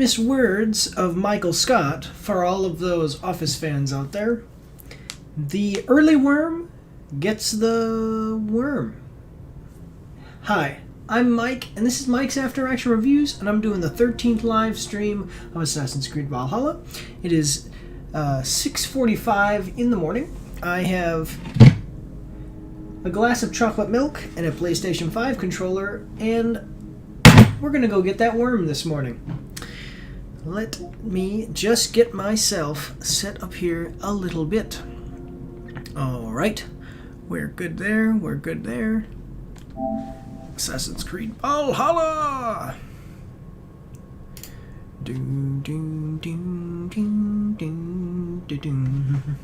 famous words of Michael Scott, for all of those Office fans out there, the early worm gets the worm. Hi, I'm Mike, and this is Mike's After Action Reviews, and I'm doing the 13th live stream of Assassin's Creed Valhalla. It is 6:45 in the morning. I have a glass of chocolate milk and a PlayStation 5 controller, and we're going to go get that worm this morning. Let me just get myself set up here a little bit. Alright, we're good there, we're good there. Assassin's Creed Valhalla! Doom, doom, doom, doom, doom, doom, doom.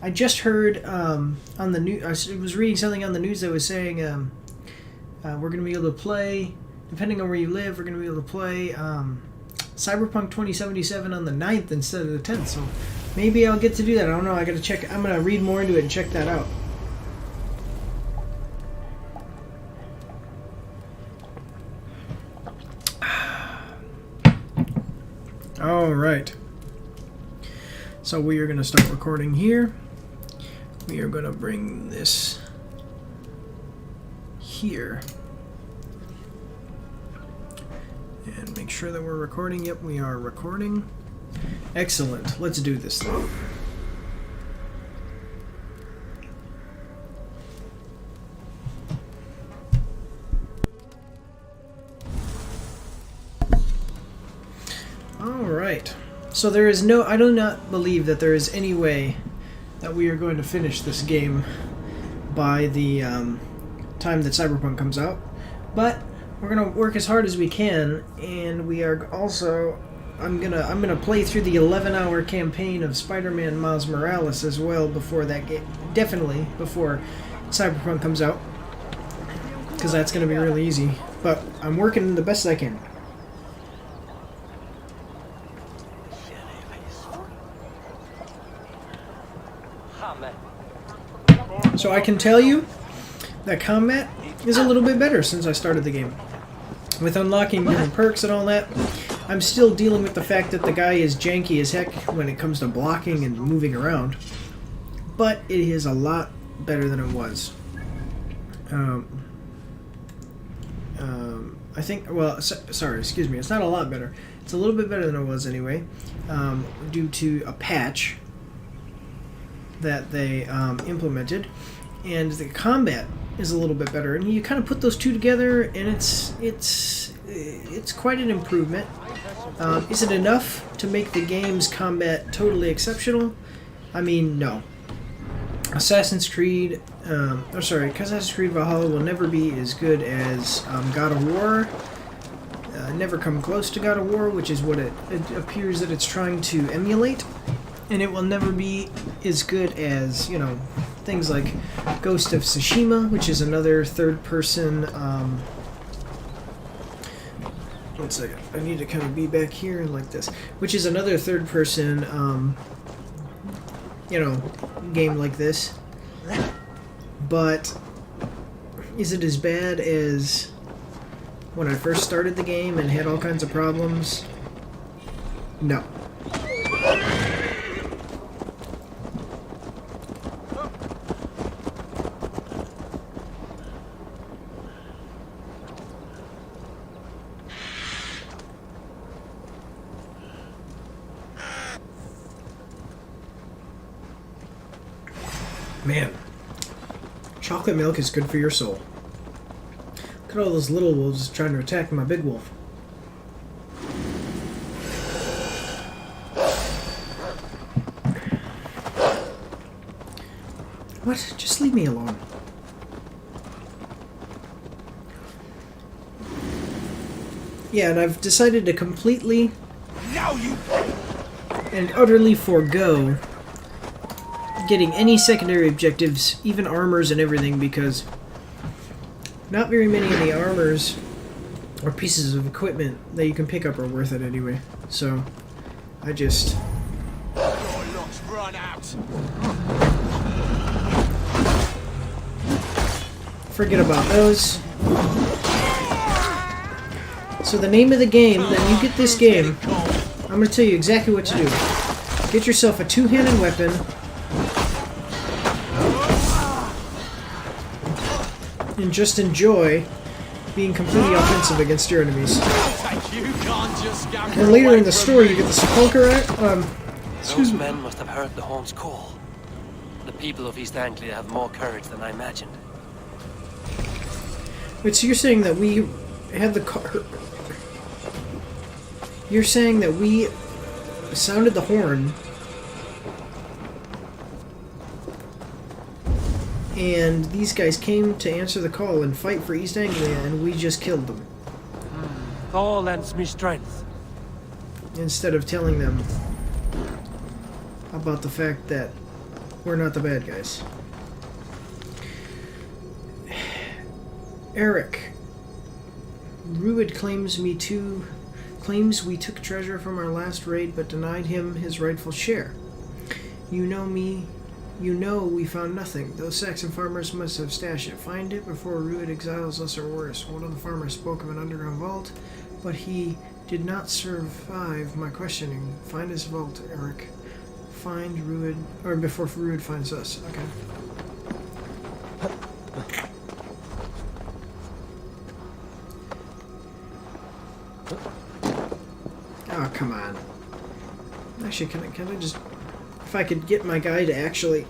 I just heard on the news, I was reading something on the news that was saying we're going to be able to play, depending on where you live, we're going to be able to play Cyberpunk 2077 on the 9th instead of the 10th, so maybe I'll get to do that. I don't know, I got to check, I'm going to read more into it and check that out. Alright, so we are going to start recording here. We are going to bring this here and make sure that we're recording. Yep, we are recording. Excellent. Let's do this thing. Alright. So there is no... I do not believe that there is any way that we are going to finish this game by the time that Cyberpunk comes out. But we're going to work as hard as we can, and we are also... I'm gonna play through the 11-hour campaign of Spider-Man Miles Morales as well before that game. Definitely before Cyberpunk comes out, because that's going to be really easy. But I'm working the best I can. So I can tell you that combat is a little bit better since I started the game. With unlocking different perks and all that, I'm still dealing with the fact that the guy is janky as heck when it comes to blocking and moving around. But it is a lot better than it was. I think, well, sorry, excuse me, it's not a lot better. It's a little bit better than it was anyway, due to a patch that they implemented, and the combat is a little bit better, and you kind of put those two together, and it's quite an improvement. Is it enough to make the game's combat totally exceptional? I mean, no. Assassin's Creed Valhalla will never be as good as God of War. Never come close to God of War, which is what it appears that it's trying to emulate. And it will never be as good as, you know, things like Ghost of Tsushima, which is another third-person... one second. I need to kind of be back here like this. Which is another third-person, you know, game like this. But is it as bad as when I first started the game and had all kinds of problems? No. Man, chocolate milk is good for your soul. Look at all those little wolves trying to attack my big wolf. What? Just leave me alone. Yeah, and I've decided to completely and utterly forego getting any secondary objectives, even armors and everything, because not very many of the armors or pieces of equipment that you can pick up are worth it anyway. So I just forget about those. So the name of the game, then you get this game, I'm going to tell you exactly what to do. Get yourself a two-handed weapon. And just enjoy being completely offensive against your enemies. And later in the story, you get the sepulcher. Those men must have heard the horn's call. The people of East Anglia have more courage than I imagined. Wait, so you're saying that we had the car? You're saying that we sounded the horn, and these guys came to answer the call and fight for East Anglia, and we just killed them. Thor lends me strength. Instead of telling them about the fact that we're not the bad guys. Eric. Ruid claims we took treasure from our last raid but denied him his rightful share. You know we found nothing. Those Saxon farmers must have stashed it. Find it before Ruid exiles us or worse. One of the farmers spoke of an underground vault, but he did not survive my questioning. Find his vault, Eric. Find Ruid, or before Ruid finds us. Okay. Oh, come on. Actually, can I just... If I could get my guy to actually...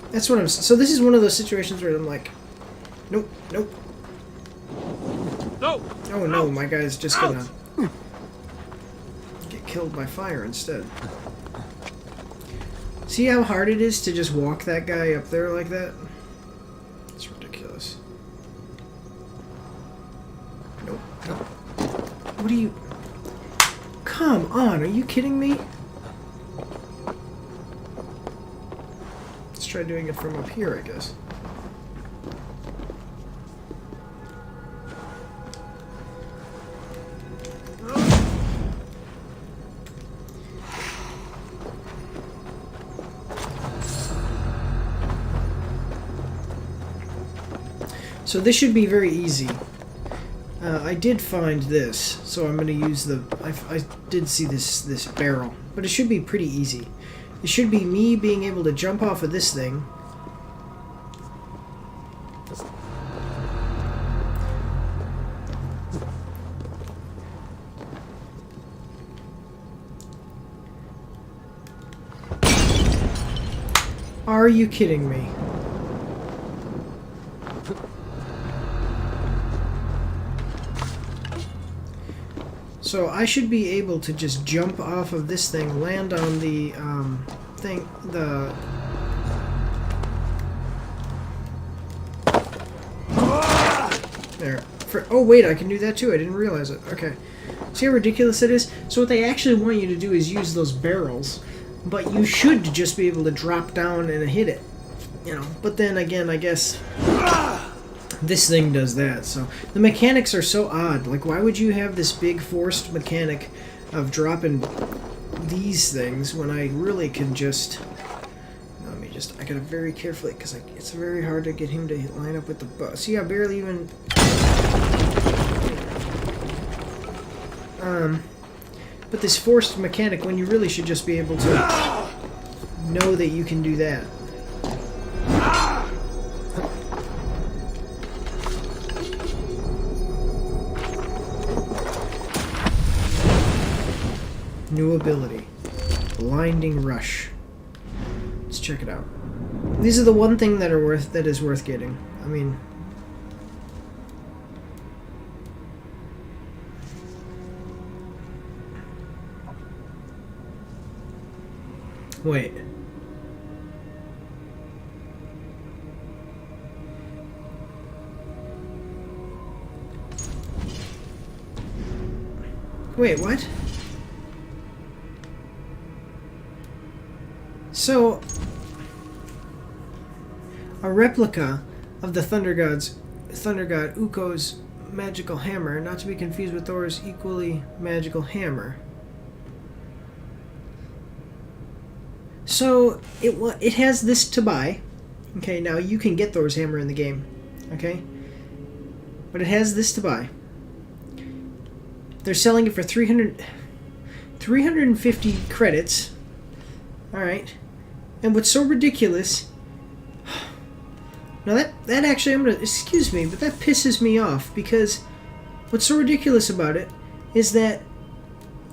That's what I'm... So this is one of those situations where I'm like... Nope, nope. No! Oh no, my guy's just gonna... get killed by fire instead. See how hard it is to just walk that guy up there like that? It's ridiculous. Nope, nope. What are you... Come on, are you kidding me? Let's try doing it from up here, I guess. So this should be very easy. I did find this, so I'm going to use the... I did see this barrel, but it should be pretty easy. It should be me being able to jump off of this thing. Are you kidding me? So I should be able to just jump off of this thing, land on the thing, there. Oh wait, I can do that too. I didn't realize it. Okay. See how ridiculous it is? So what they actually want you to do is use those barrels, but you should just be able to drop down and hit it. You know. But then again, I guess this thing does that. So the mechanics are so odd. Like, why would you have this big forced mechanic of dropping these things when I really can just... Let me just... I gotta very carefully, because it's very hard to get him to line up with the bow. See, I barely even... But this forced mechanic, when you really should just be able to know that you can do that. New ability. Blinding Rush. Let's check it out. These are the one thing that is worth getting. I mean... Wait. Wait, what? So, a replica of the Thunder God Ukko's magical hammer, not to be confused with Thor's equally magical hammer. So, it has this to buy. Okay, now you can get Thor's hammer in the game. Okay? But it has this to buy. They're selling it for 350 credits. Alright. And what's so ridiculous... Now that actually, I'm gonna... Excuse me, but that pisses me off. Because what's so ridiculous about it is that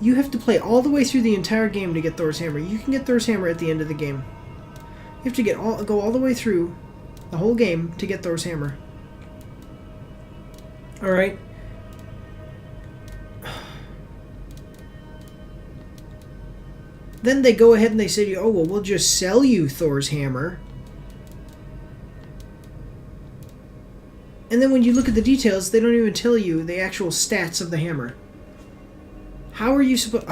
you have to play all the way through the entire game to get Thor's hammer. You can get Thor's hammer at the end of the game. You have to go all the way through the whole game to get Thor's hammer. Alright. Then they go ahead and they say to you, oh, well, we'll just sell you Thor's hammer. And then when you look at the details, they don't even tell you the actual stats of the hammer. How are you supposed...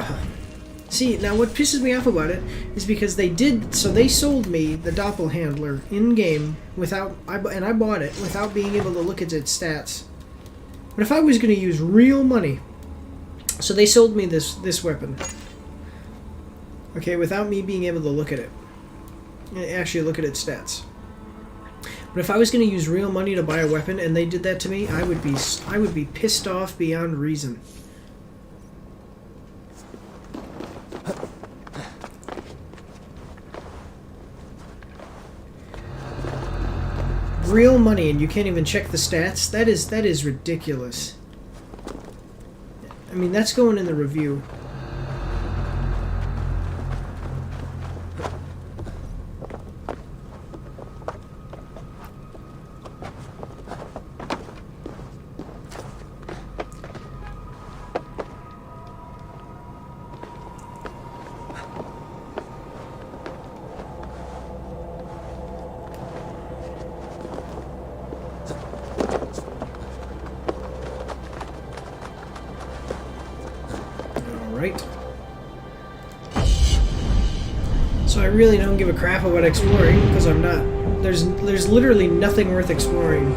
See, now what pisses me off about it is because they did... So they sold me the Doppelhandler in-game without... And I bought it without being able to look at its stats. But if I was going to use real money... So they sold me this weapon. Okay, without me being able to look at it. Actually look at its stats. But if I was going to use real money to buy a weapon and they did that to me, I would be pissed off beyond reason. Real money and you can't even check the stats? That is ridiculous. I mean, that's going in the review. So I really don't give a crap about exploring because I'm not. There's literally nothing worth exploring.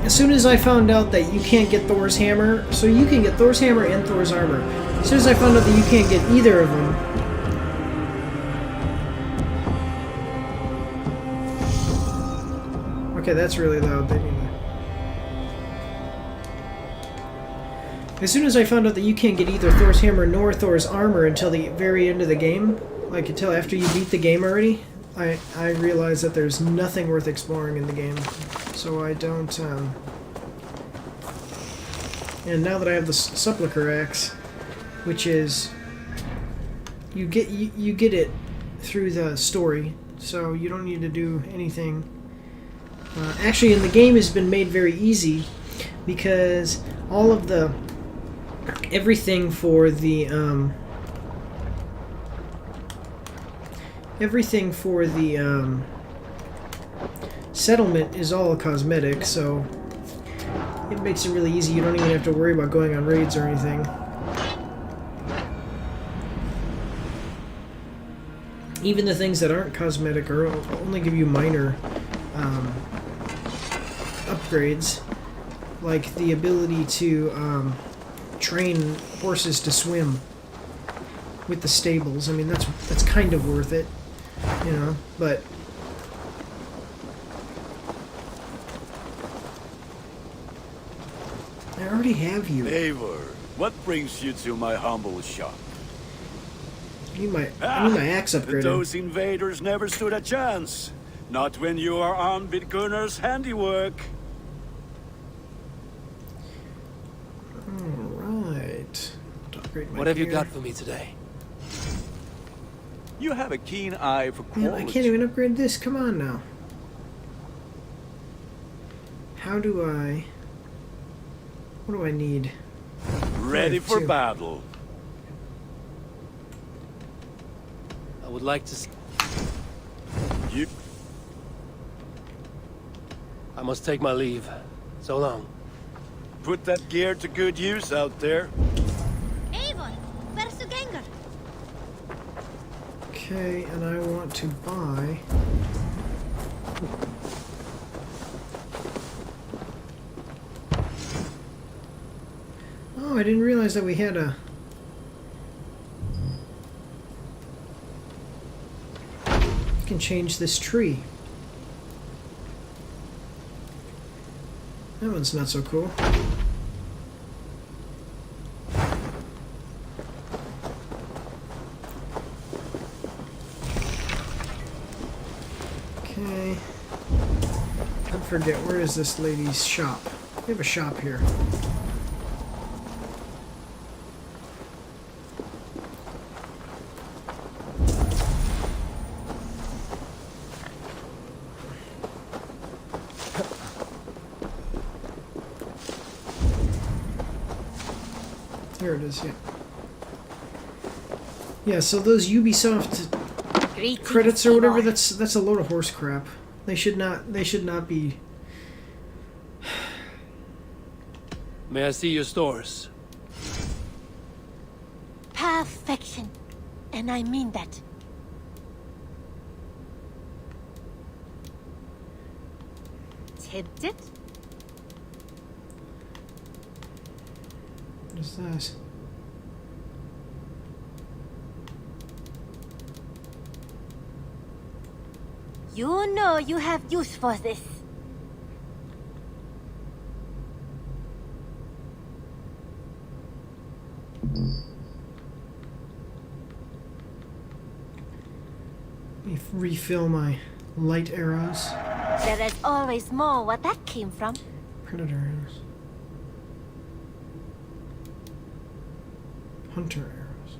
As soon as I found out that you can't get Thor's hammer, so you can get Thor's hammer and Thor's armor. As soon as I found out that you can't get either of them. Okay, that's really loud. As soon as I found out that you can't get either Thor's hammer nor Thor's armor until the very end of the game, like until after you beat the game already, I realized that there's nothing worth exploring in the game. So I don't, And now that I have the Supplicar Axe, which is... You get it through the story, so you don't need to do anything. Actually, in the game has been made very easy, because all of the... Everything for the settlement is all cosmetic, so it makes it really easy. You don't even have to worry about going on raids or anything. Even the things that aren't cosmetic or only give you minor upgrades, like the ability to train horses to swim with the stables. I mean, that's kind of worth it, you know, but I already have you. Neighbor, what brings you to my humble shop? I need my axe upgraded. Those invaders never stood a chance. Not when you are armed with Gunnar's handiwork. What have you got for me today? You have a keen eye for quality. Man, I can't even upgrade this. Come on now. How do I... What do I need? Ready for battle. I would like to... I must take my leave. So long. Put that gear to good use out there. Okay, and I want to buy... Oh, I didn't realize that we had a... You can change this tree. That one's not so cool. Okay. I forget, where is this lady's shop? We have a shop here. Here it is, yeah. Yeah, so those Ubisoft credits or whatever, that's a load of horse crap. They should not be. May I see your stores? Perfection. And I mean that. Tempted? What is this? You know you have use for this. Let me refill my light arrows. There is always more where that came from. Predator arrows. Hunter arrows.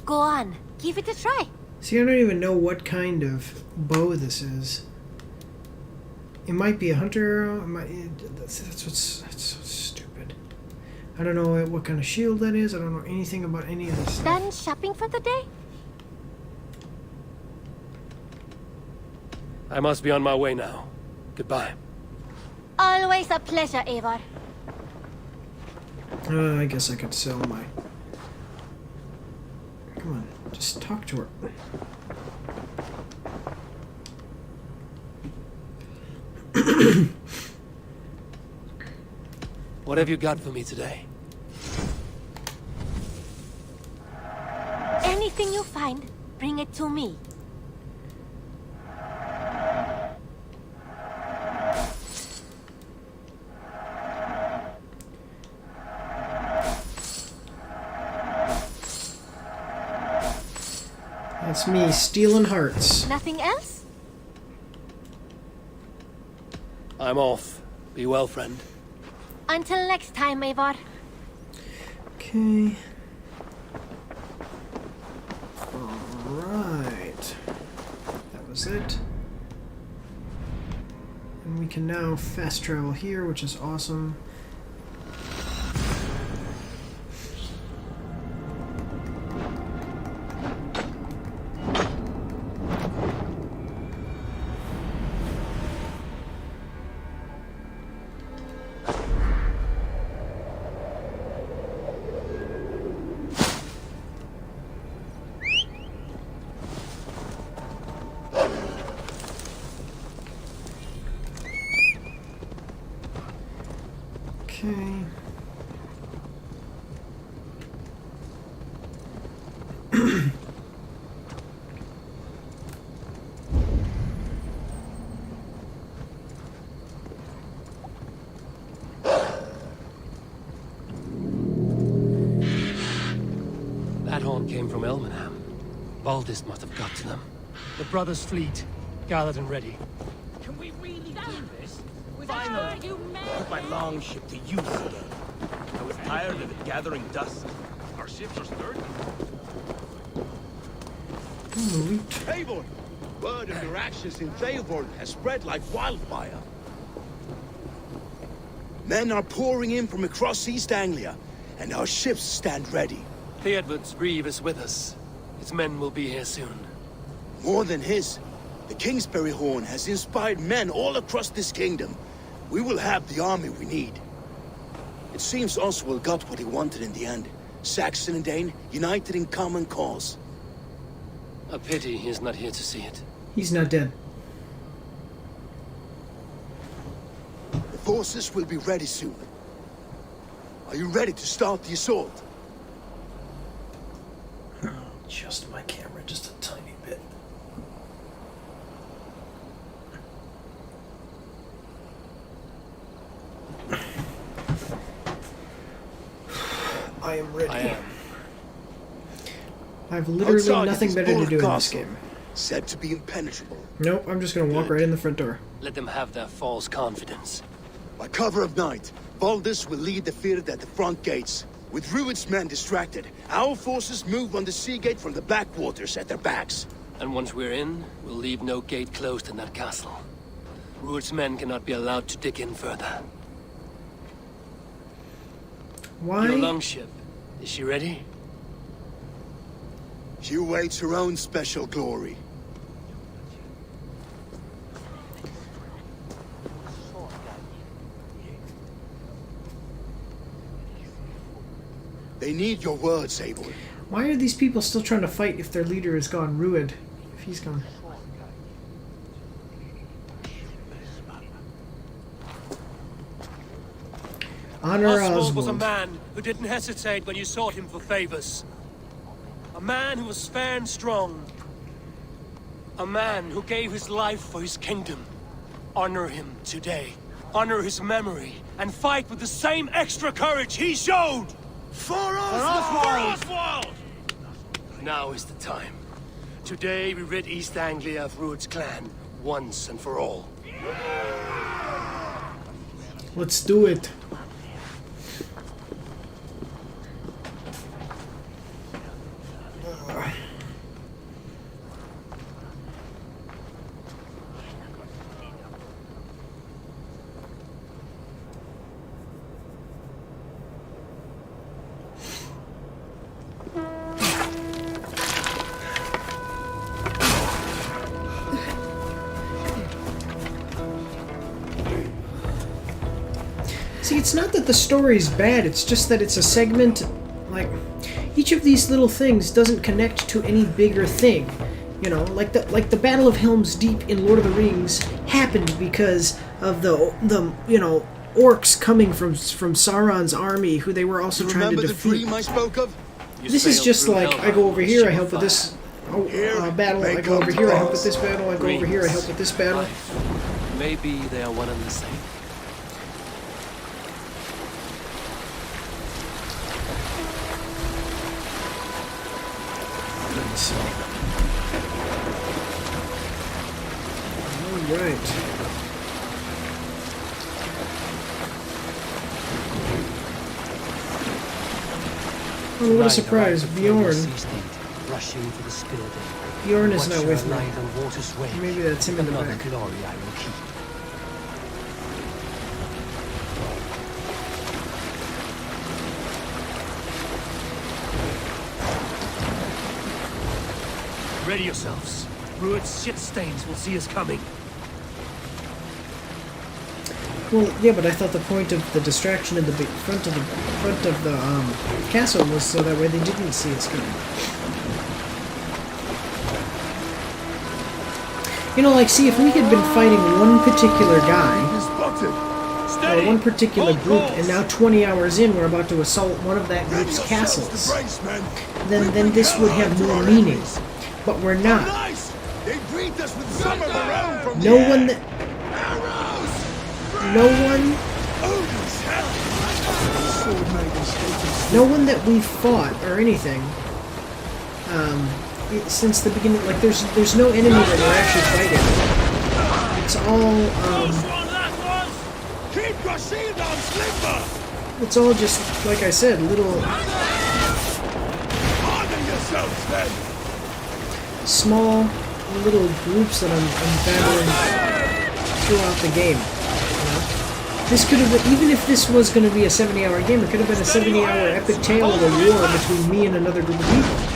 Go on, give it a try. See, I don't even know what kind of bow this is. It might be a hunter arrow. That's so stupid. I don't know what kind of shield that is. I don't know anything about any of this stuff. Done shopping for the day? I must be on my way now. Goodbye. Always a pleasure, Eivor. I guess I could sell my... Come on, just talk to her. What have you got for me today? Anything you find, bring it to me. That's me stealing hearts. Nothing else? I'm off. Be well, friend. Until next time, Eivor. Okay. Alright. That was it. And we can now fast travel here, which is awesome. Okay. That horn came from Elmenham. Baldist must have got to them. The brothers' fleet, gathered and ready. Can we really do this? Finally, put my longship to use again. I was tired of it gathering dust. Our ships are sturdy. Eivor! Word of your actions in Valborn has spread like wildfire. Men are pouring in from across East Anglia, and our ships stand ready. Theodward's Reeve is with us. His men will be here soon. More than his, the Kingsbury Horn has inspired men all across this kingdom. We will have the army we need. It seems Oswald got what he wanted in the end. Saxon and Dane united in common cause. A pity he's not here to see it. He's not dead. The forces will be ready soon. Are you ready to start the assault? Adjust my camera just a tiny bit. I am ready. I am. I have literally Outside nothing is better to Bullock do in this Castle, game. said to be impenetrable. Nope, I'm just gonna walk right in the front door. Let them have their false confidence. By cover of night, Valdis will lead the field at the front gates. With Rued's men distracted, our forces move on the sea gate from the backwaters at their backs. And once we're in, we'll leave no gate closed in that castle. Rued's men cannot be allowed to dig in further. Why? Your longship, is she ready? She awaits her own special glory. They need your words, Eivor. Why are these people still trying to fight if their leader is gone? Rued. If he's gone. Honor Oswald was a Oswald. man who didn't hesitate when you sought him for favors. A man who was fair and strong. A man who gave his life for his kingdom. Honor him today. Honor his memory. And fight with the same extra courage he showed! For Oswald! For Oswald! Now is the time. Today we rid East Anglia of Rued's clan, once and for all. Let's do it. See, it's not that the story's bad, it's just that it's a segment, like, each of these little things doesn't connect to any bigger thing. You know, like the Battle of Helm's Deep in Lord of the Rings happened because of the orcs coming from Sauron's army, who they were also trying to Remember the defeat. dream I spoke of? This is just like, I go over here, I help with this battle, I go over here, I help with this battle, I go over here, I help with this battle. Maybe they are one and the same. Alright. Oh, what a surprise, Bjorn. Rushing for the spill day. Bjorn is not Watch with her me. ride on water's way. Maybe that's him in the Another back. glory I will keep. Ready yourselves. Rued's shit stains will see us coming. Well, yeah, but I thought the point of the distraction in the front of the castle was so that way they didn't see us coming. You know, like, see, if we had been fighting one particular guy, or one particular group, and now 20 hours in we're about to assault one of that group's castles, then this would have more meaning. But we're not. They greet us with some of their own from No one that... No one that we've fought or anything since the beginning. Like, there's no enemy that we're actually fighting. It's all Keep your shield on, Slipper! it's all just, like I said, little Harden yourselves, then! small little groups that I'm battling throughout the game. You know? This could have been, even if this was going to be a 70-hour game, it could have been a 70-hour epic tale of a war between me and another group of people.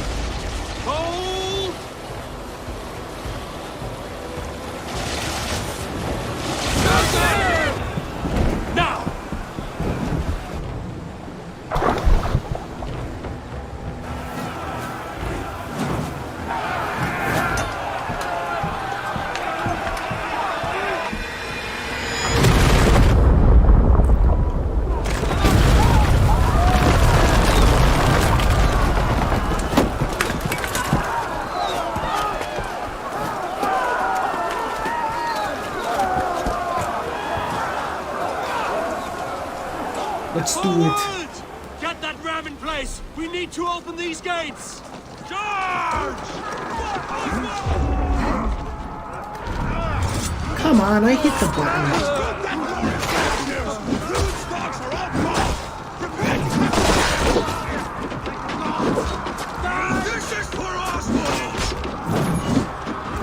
Now! Let's do it. Get that ram in place! We need to open these gates! Charge! Come on, I hit the button.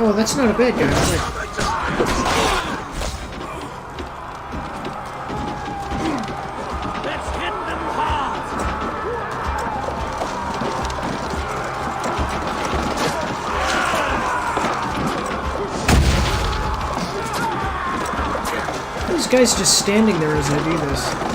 Oh, that's not a bad guy. Let's hit them hard! This guy's just standing there as I do this.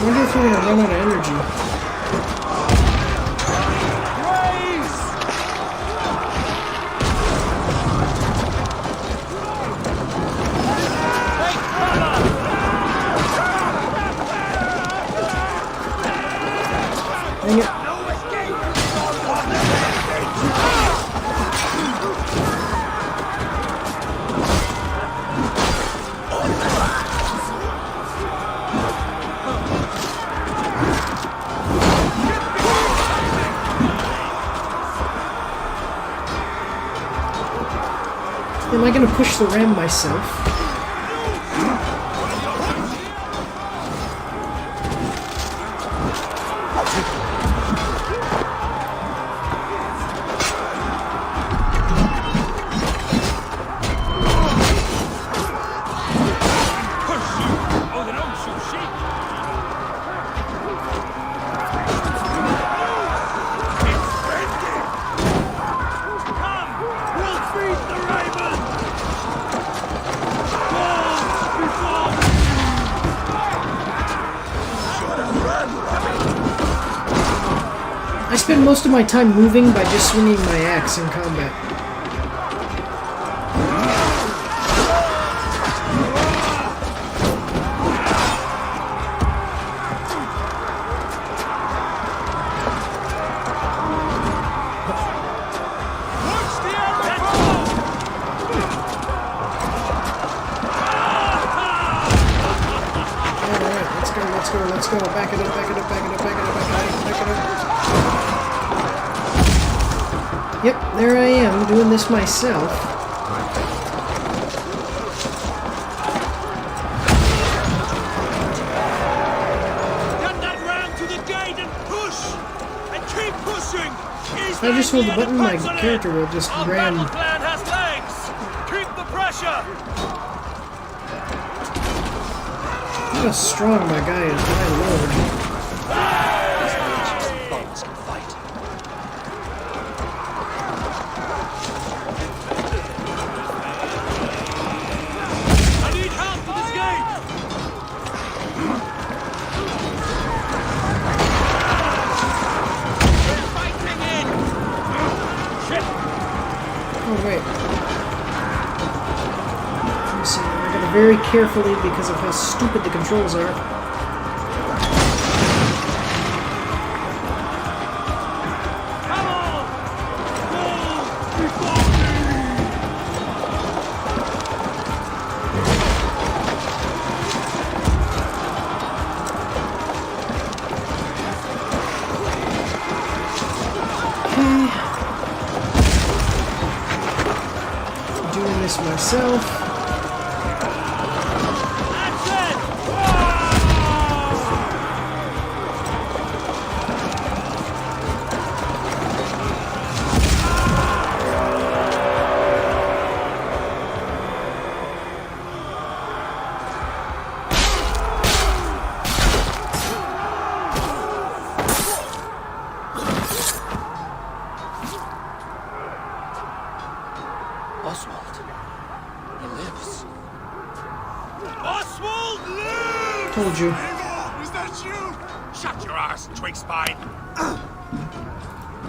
I wonder if we're gonna run out of energy. Dang it. Am I gonna push the ram myself? Oh, they don't shoot sheep! Come! We'll feed the raven! I spend most of my time moving by just swinging my axe in combat. Let's go. Back it up, back it up, back it up, back it up, back it up. Yep, there I am, doing this myself. Get that ram to the gate and push! And keep pushing! If I just hold the button, my character will just ram. Our battle plan has legs! Keep the pressure! Look how strong my guy is, my lord. Bones can fight. I need help with this gate! We're fighting in! Shit! Oh, wait. Let me see. I gotta very carefully because of how stupid the controls are. Come on! Go! Before Okay. Doing this myself. That's it! Oswald, you Told you. Eivor, is that you? Shut your ass, twig spine.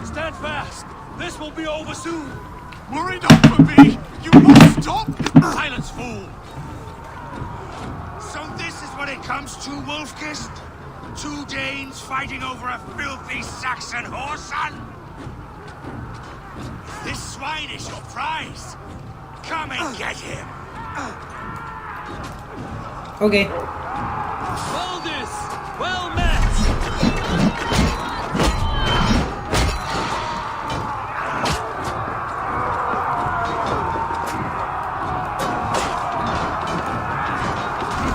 Stand fast. This will be over soon. Worry not for me. You must stop. Silence, fool. So this is what it comes to, Wolfkist? 2 Danes fighting over a filthy Saxon whoreson? This swine is your prize. Come and get him. Okay. Valdis, well met.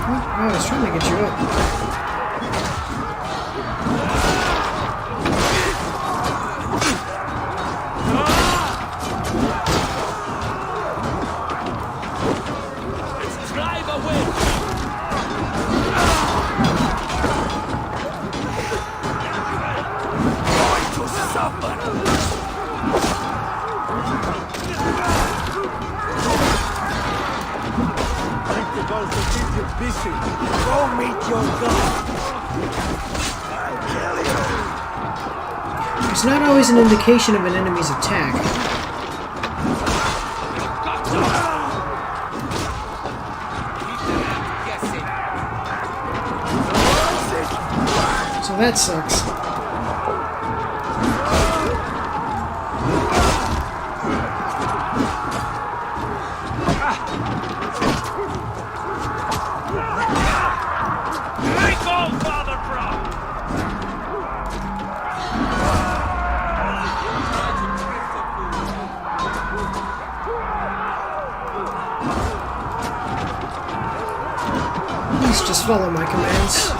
Oh, I was trying to get you up. Drive away. Going to suffer. Think the gods will keep you busy. Go meet your god. I'll kill you. It's not always an indication of an enemy's attack. So that sucks. Make all, Father Brown. Please just follow my commands.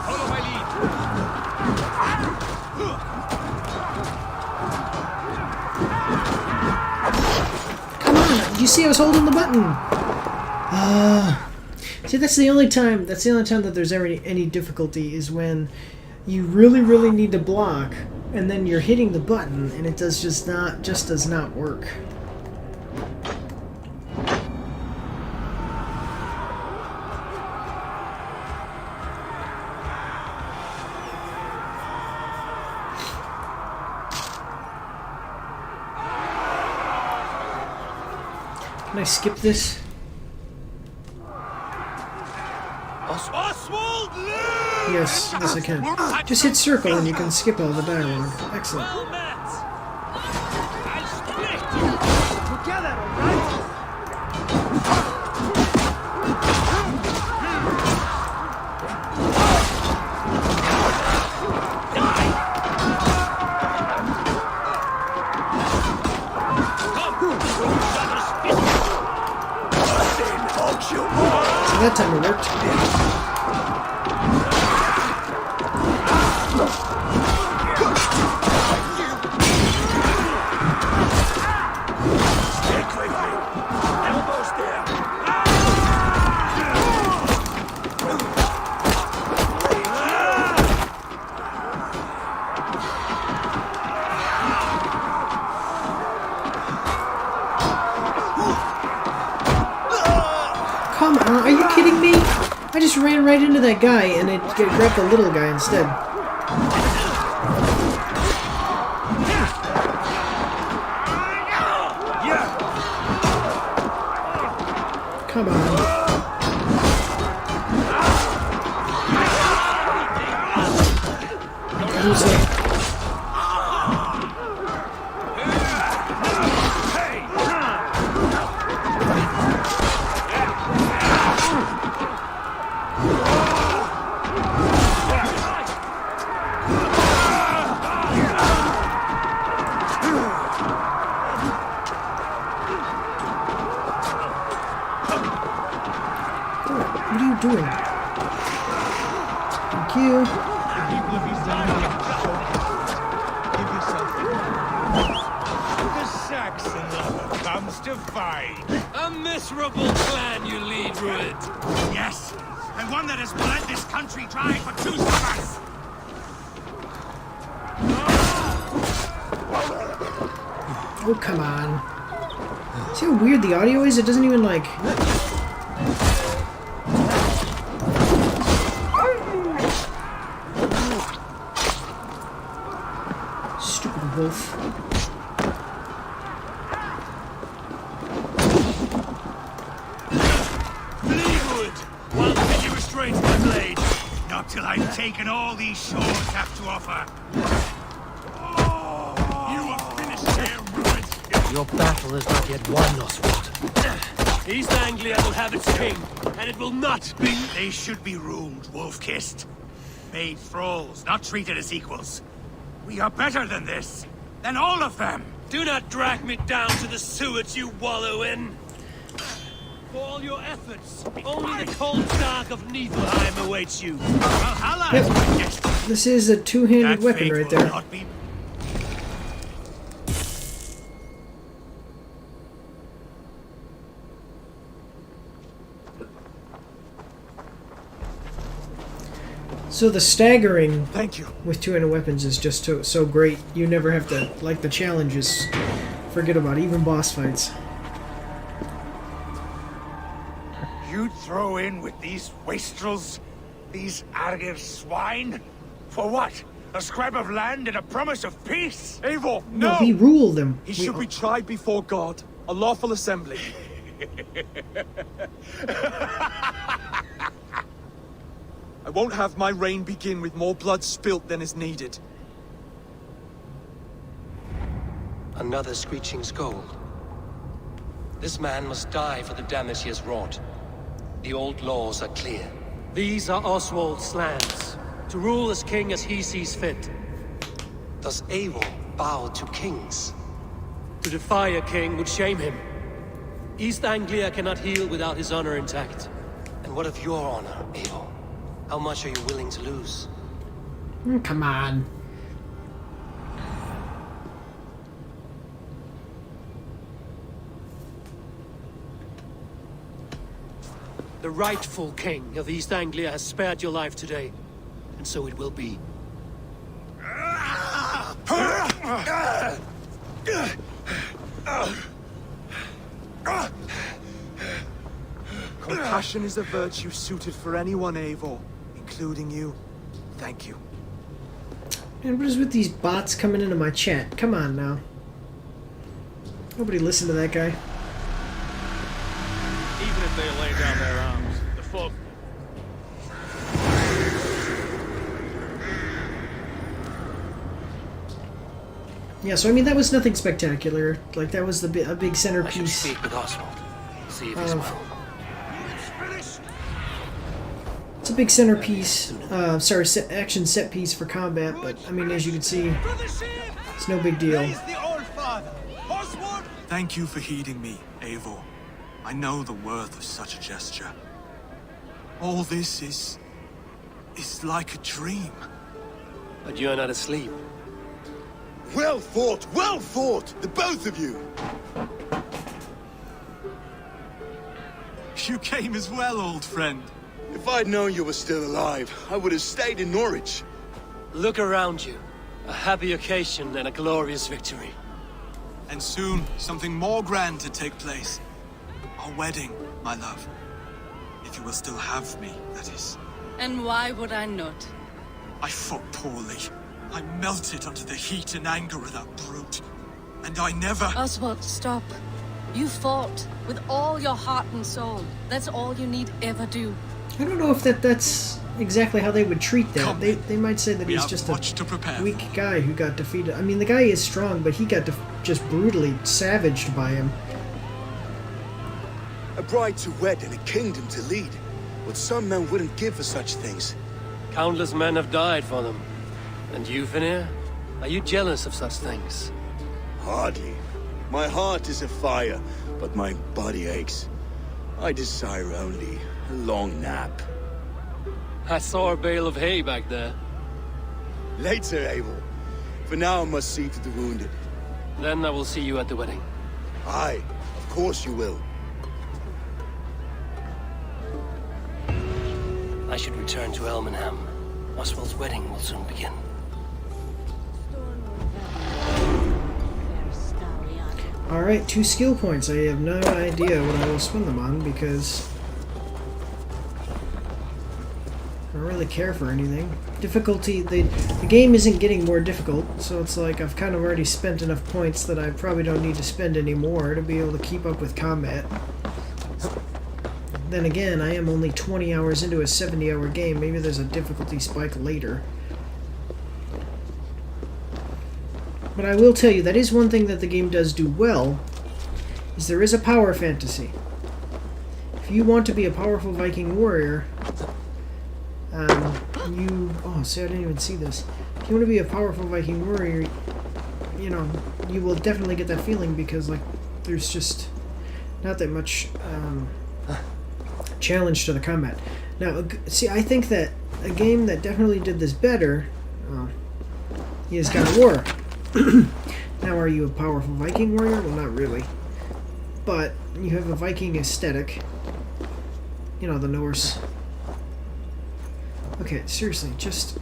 Follow my lead. Come on! You see I was holding the button! See, that's the only time that there's ever any difficulty is when you really need to block and then you're hitting the button and it does not work. Can I skip this? Oswald, live! Yes, yes I can. Just hit circle and you can skip all the dialogue. Excellent. Well met. I'll split you. Together, all right? So that time it worked. Stick with me. Elbows down. Come on, are you kidding me? I just ran right into that guy and it grabbed the little guy instead. Come on. Who's that? What are you doing? Thank you. The Saxon lover comes to fight. A miserable clan you lead, Rued. Yes, and one that has bled this country dry for 2 summers. Oh, come on. See how weird the audio is? It doesn't even like... Stupid wolf. Leeward! While can you restrain my blade? Not till I've taken all these shores have to offer. You are finished here, ruined. Your battle is not yet won, Oswald. East Anglia will have its king, and it will not be... They should be ruled, wolf-kissed. Made thralls, not treated as equals. We are better than this. Than all of them. Do not drag me down to the sewage you wallow in. For all your efforts, only the cold dark of Niflheim awaits you. Valhalla is my destiny. This is a two-handed That weapon fate right will there. not be- So the staggering Thank you. with two-handed weapons is just so great. You never have to, like the challenges, forget about it, even boss fights. You'd throw in with these wastrels? These Argir swine? For what? A scrap of land and a promise of peace? Eivor, No, no! we rule them. He We- should be tried before God. A lawful assembly. I won't have my reign begin with more blood spilt than is needed. Another screeching scold. This man must die for the damage he has wrought. The old laws are clear. These are Oswald's lands, to rule as king as he sees fit. Does Eivor bow to kings? To defy a king would shame him. East Anglia cannot heal without his honor intact. And what of your honor, Eivor? How much are you willing to lose? Come on. The rightful king of East Anglia has spared your life today, and so it will be. Compassion is a virtue suited for anyone, Eivor, including you. Thank you. Man, what is with these bots coming into my chat? Come on now. Nobody listen to that guy. Even if they lay down their arms, the folk... Yeah, so I mean that was nothing spectacular. Like that was a big I should centerpiece. speak with Oswald. See if he's of- well. It's a big centerpiece. Sorry, action set piece for combat. But I mean, as you can see, it's no big deal. the old father. Oswald! Thank you for heeding me, Eivor. I know the worth of such a gesture. All this is like a dream. But you're not asleep. Well fought, the both of you. You came as well, old friend. If I'd known you were still alive, I would have stayed in Norwich. Look around you. A happy occasion and a glorious victory. And soon, something more grand to take place. Our wedding, my love. If you will still have me, that is. And why would I not? I fought poorly. I melted under the heat and anger of that brute. And I never... Oswald, stop. You fought with all your heart and soul. That's all you need ever do. I don't know if that's exactly how they would treat that. Come. They might say that We he's have just much a to prepare weak for. guy who got defeated. I mean, the guy is strong, but he got just brutally savaged by him. A bride to wed and a kingdom to lead. What some men wouldn't give for such things. Countless men have died for them. And you, Finir? Are you jealous of such things? Hardly. My heart is afire, but my body aches. I desire only a long nap. I saw a bale of hay back there. Later, Abel. For now, I must see to the wounded. Then I will see you at the wedding. Aye, of course you will. I should return to Elmenham. Oswald's wedding will soon begin. Alright, 2 skill points. I have no idea what I will spend them on because I don't really care for anything. Difficulty, the game isn't getting more difficult, so it's like I've kind of already spent enough points that I probably don't need to spend any more to be able to keep up with combat. Then again, I am only 20 hours into a 70-hour game. Maybe there's a difficulty spike later. But I will tell you, that is one thing that the game does do well, is there is a power fantasy. If you want to be a powerful Viking warrior, oh, see, I didn't even see this. If you want to be a powerful Viking warrior, you know, you will definitely get that feeling because, like, there's just not that much challenge to the combat. Now, see, I think that a game that definitely did this better is God of War. Now, are you a powerful Viking warrior? Well, not really. But you have a Viking aesthetic. You know, the Norse. Okay, seriously, just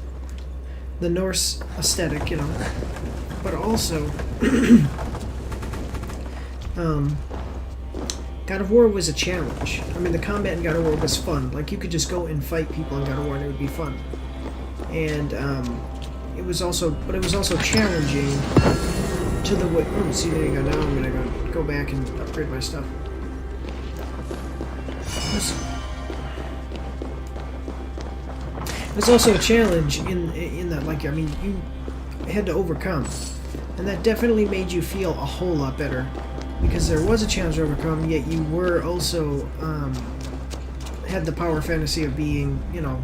the Norse aesthetic, you know. But also, God of War was a challenge. I mean, the combat in God of War was fun. Like, you could just go and fight people in God of War and it would be fun. And, it was also challenging to the way. Oh, see, there you go. Now I'm gonna go back and upgrade my stuff. It's also a challenge in that, like, I mean, you had to overcome, and that definitely made you feel a whole lot better because there was a challenge to overcome. Yet you were also had the power fantasy of being, you know,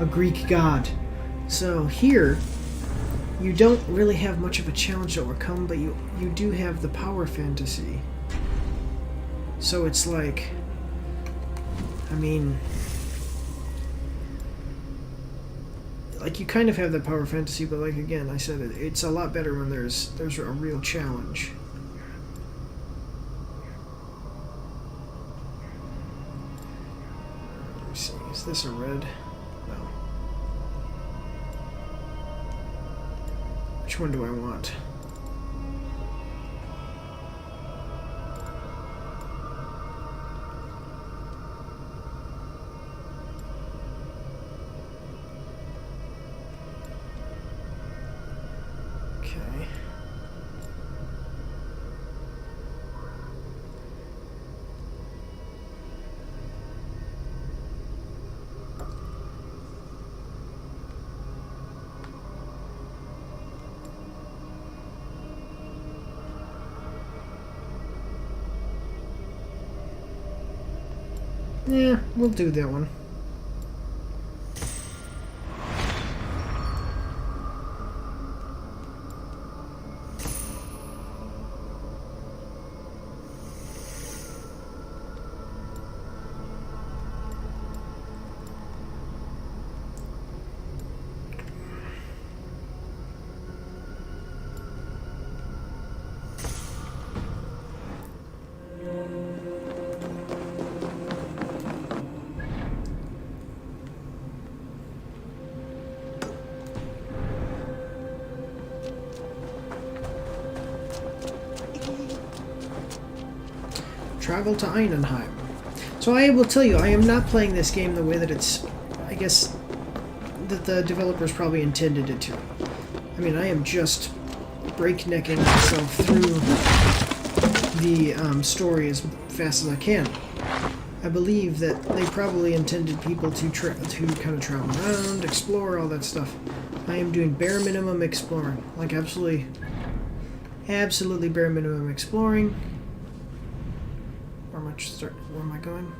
a Greek god. So here, you don't really have much of a challenge to overcome, but you do have the power fantasy. So it's like, I mean, like, you kind of have that power fantasy, but like, again, I said it's a lot better when there's a real challenge. Let me see, is this a red? Which one do I want? Okay. Yeah, we'll do that one. Travel to Einenheim. So I will tell you, I am not playing this game the way that it's, I guess, that the developers probably intended it to. I mean, I am just breaknecking myself through the story as fast as I can. I believe that they probably intended people to kind of travel around, explore, all that stuff. I am doing bare minimum exploring, like absolutely bare minimum exploring. Where am I going?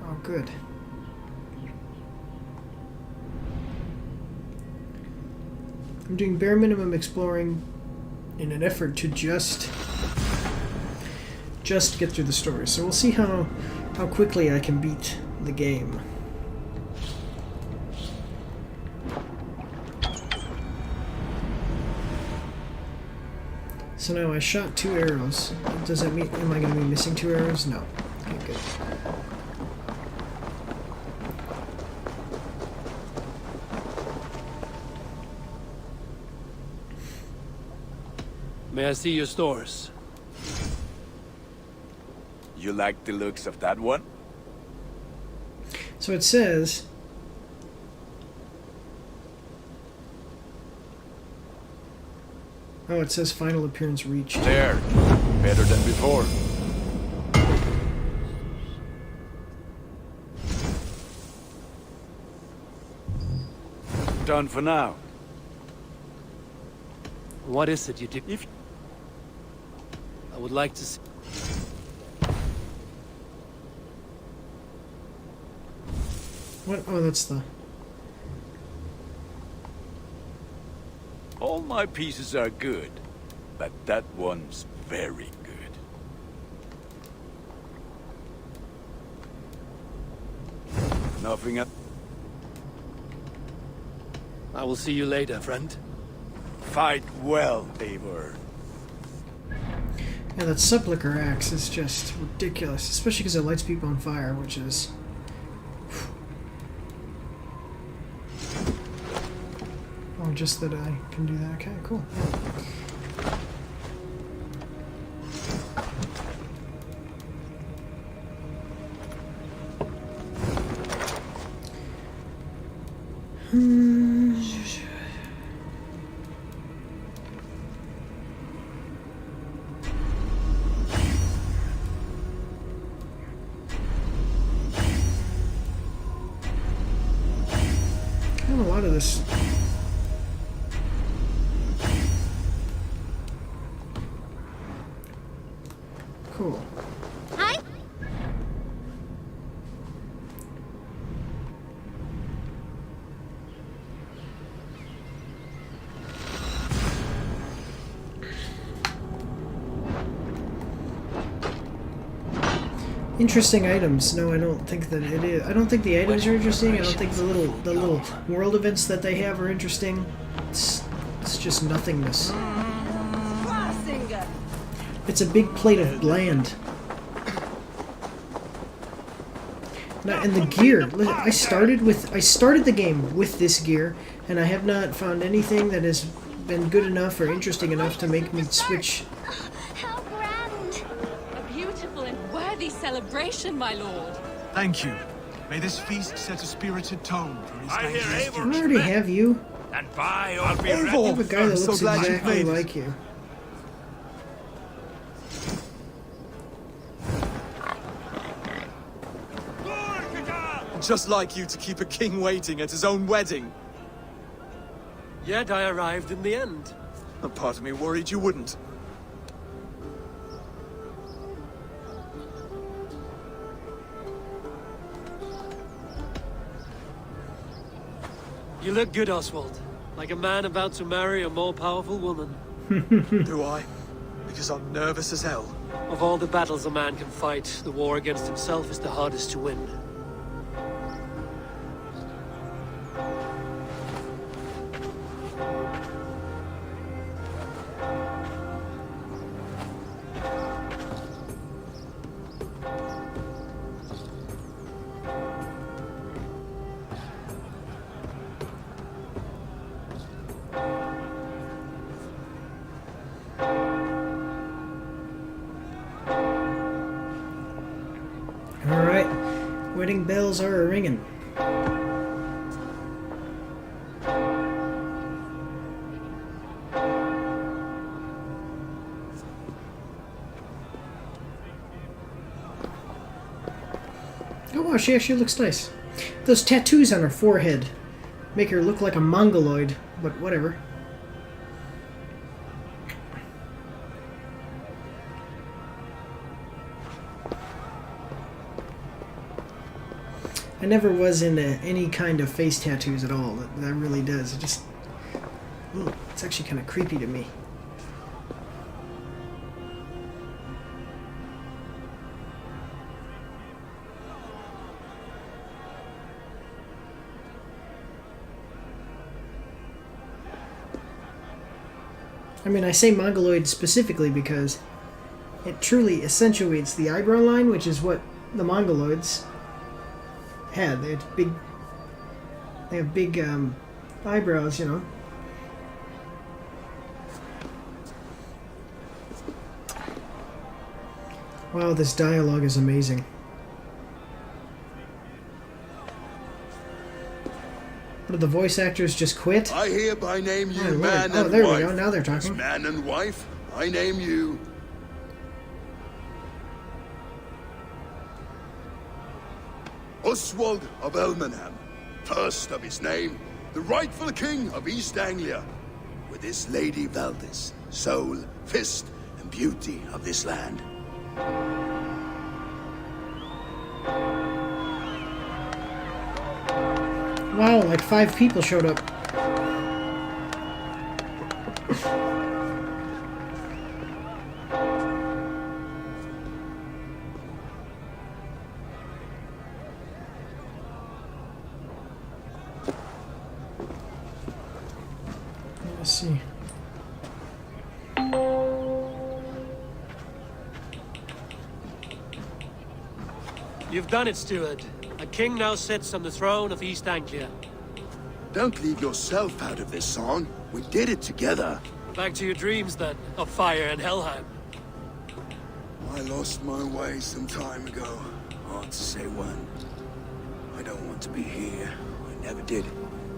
Oh, good. I'm doing bare minimum exploring in an effort to just get through the story. So we'll see how quickly I can beat the game. So now I shot 2 arrows. Does that mean, am I going to be missing 2 arrows? No. Okay, good. May I see your stores? You like the looks of that one? So it says... Oh, it says final appearance reached. There. Better than before. Done for now. What is it you do? I would like to see... What? Oh, that's the... All my pieces are good, but that one's very good. Nothing else. I will see you later, friend. Fight well, Eivor. Yeah, that sepulcher axe is just ridiculous, especially because it lights people on fire, which is... Oh, just that I can do that. Okay, cool. I have a lot of this. Cool. Hi. Interesting items. No, I don't think that it is. I don't think the items are interesting. I don't think the little world events that they have are interesting. It's just nothingness. It's a big plate of land. Now, and the gear. I started the game with this gear, and I have not found anything that has been good enough or interesting enough to make me switch. How grand. A beautiful and worthy celebration, my lord. Thank you. May this feast set a spirited tone for his I hear dangerous Eivor. I already have you. And by I'll be I ready. have a guy that I'm so looks glad you exactly made it. like you. Just like you to keep a king waiting at his own wedding. Yet I arrived in the end. A part of me worried you wouldn't. You look good, Oswald. Like a man about to marry a more powerful woman. Do I? Because I'm nervous as hell. Of all the battles a man can fight, the war against himself is the hardest to win. Alright, wedding bells are ringing. Oh wow, she actually looks nice. Those tattoos on her forehead make her look like a mongoloid, but whatever. I never was into any kind of face tattoos at all. That really does. It just... Ooh, it's actually kind of creepy to me. I mean, I say mongoloid specifically because it truly accentuates the eyebrow line, which is what the mongoloids had. They have big eyebrows, you know. Wow, this dialogue is amazing. What, did the voice actors just quit? I hereby name you Oh, Lord. man Oh, and there wife. we go. Now they're As talking. man and wife, I name you Oswald of Elmenham, first of his name, the rightful king of East Anglia, with his lady Valdis, soul, fist, and beauty of this land. Wow, like 5 people showed up. Let's see. You've done it, steward. A king now sits on the throne of East Anglia. Don't leave yourself out of this song. We did it together. Back to your dreams, then, of fire and Helheim. I lost my way some time ago. Hard to say when. I don't want to be here. I never did.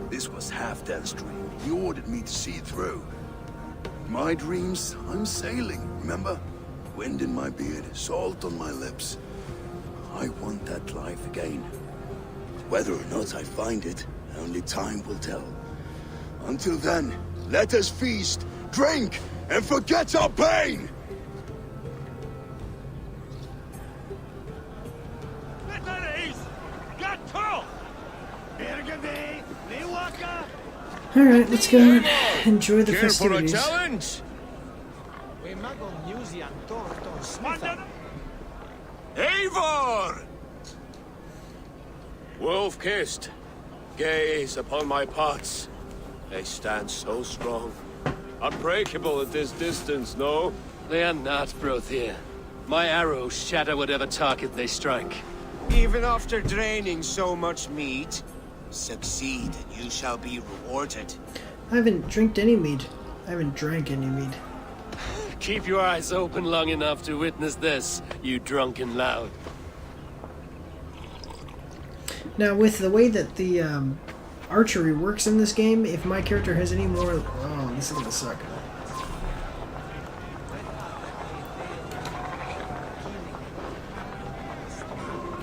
This was Halfdan's dream. He ordered me to see it through. My dreams, I'm sailing, remember? Wind in my beard, salt on my lips. I want that life again. Whether or not I find it, only time will tell. Until then, let us feast, drink, and forget our pain! Alright, let's go and enjoy the festivities. challenge? Eivor! Wolf-kissed, gaze upon my parts. They stand so strong. Unbreakable at this distance, no? They are not, Brothier. My arrows shatter whatever target they strike. Even after draining so much meat, succeed and you shall be rewarded. I haven't drank any mead. I haven't drank any mead. Keep your eyes open long enough to witness this, you drunken lout. Now, with the way that the archery works in this game, if my character has any more... Oh, this is gonna suck.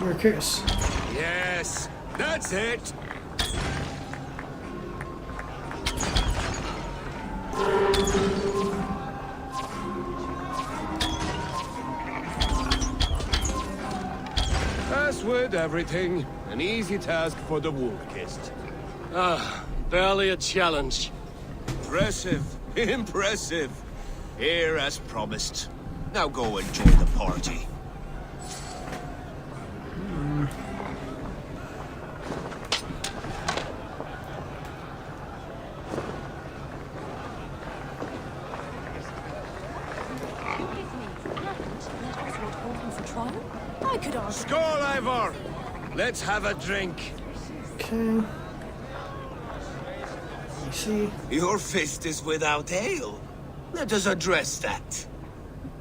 You're a curse. Yes, that's it. As with everything, an easy task for the wolf-kissed. Ah, barely a challenge. Impressive, impressive. Here as promised. Now go and join the party. I could argue. Skål, Eivor! Let's have a drink. Okay. Let me see. Your fist is without ale. Let us address that.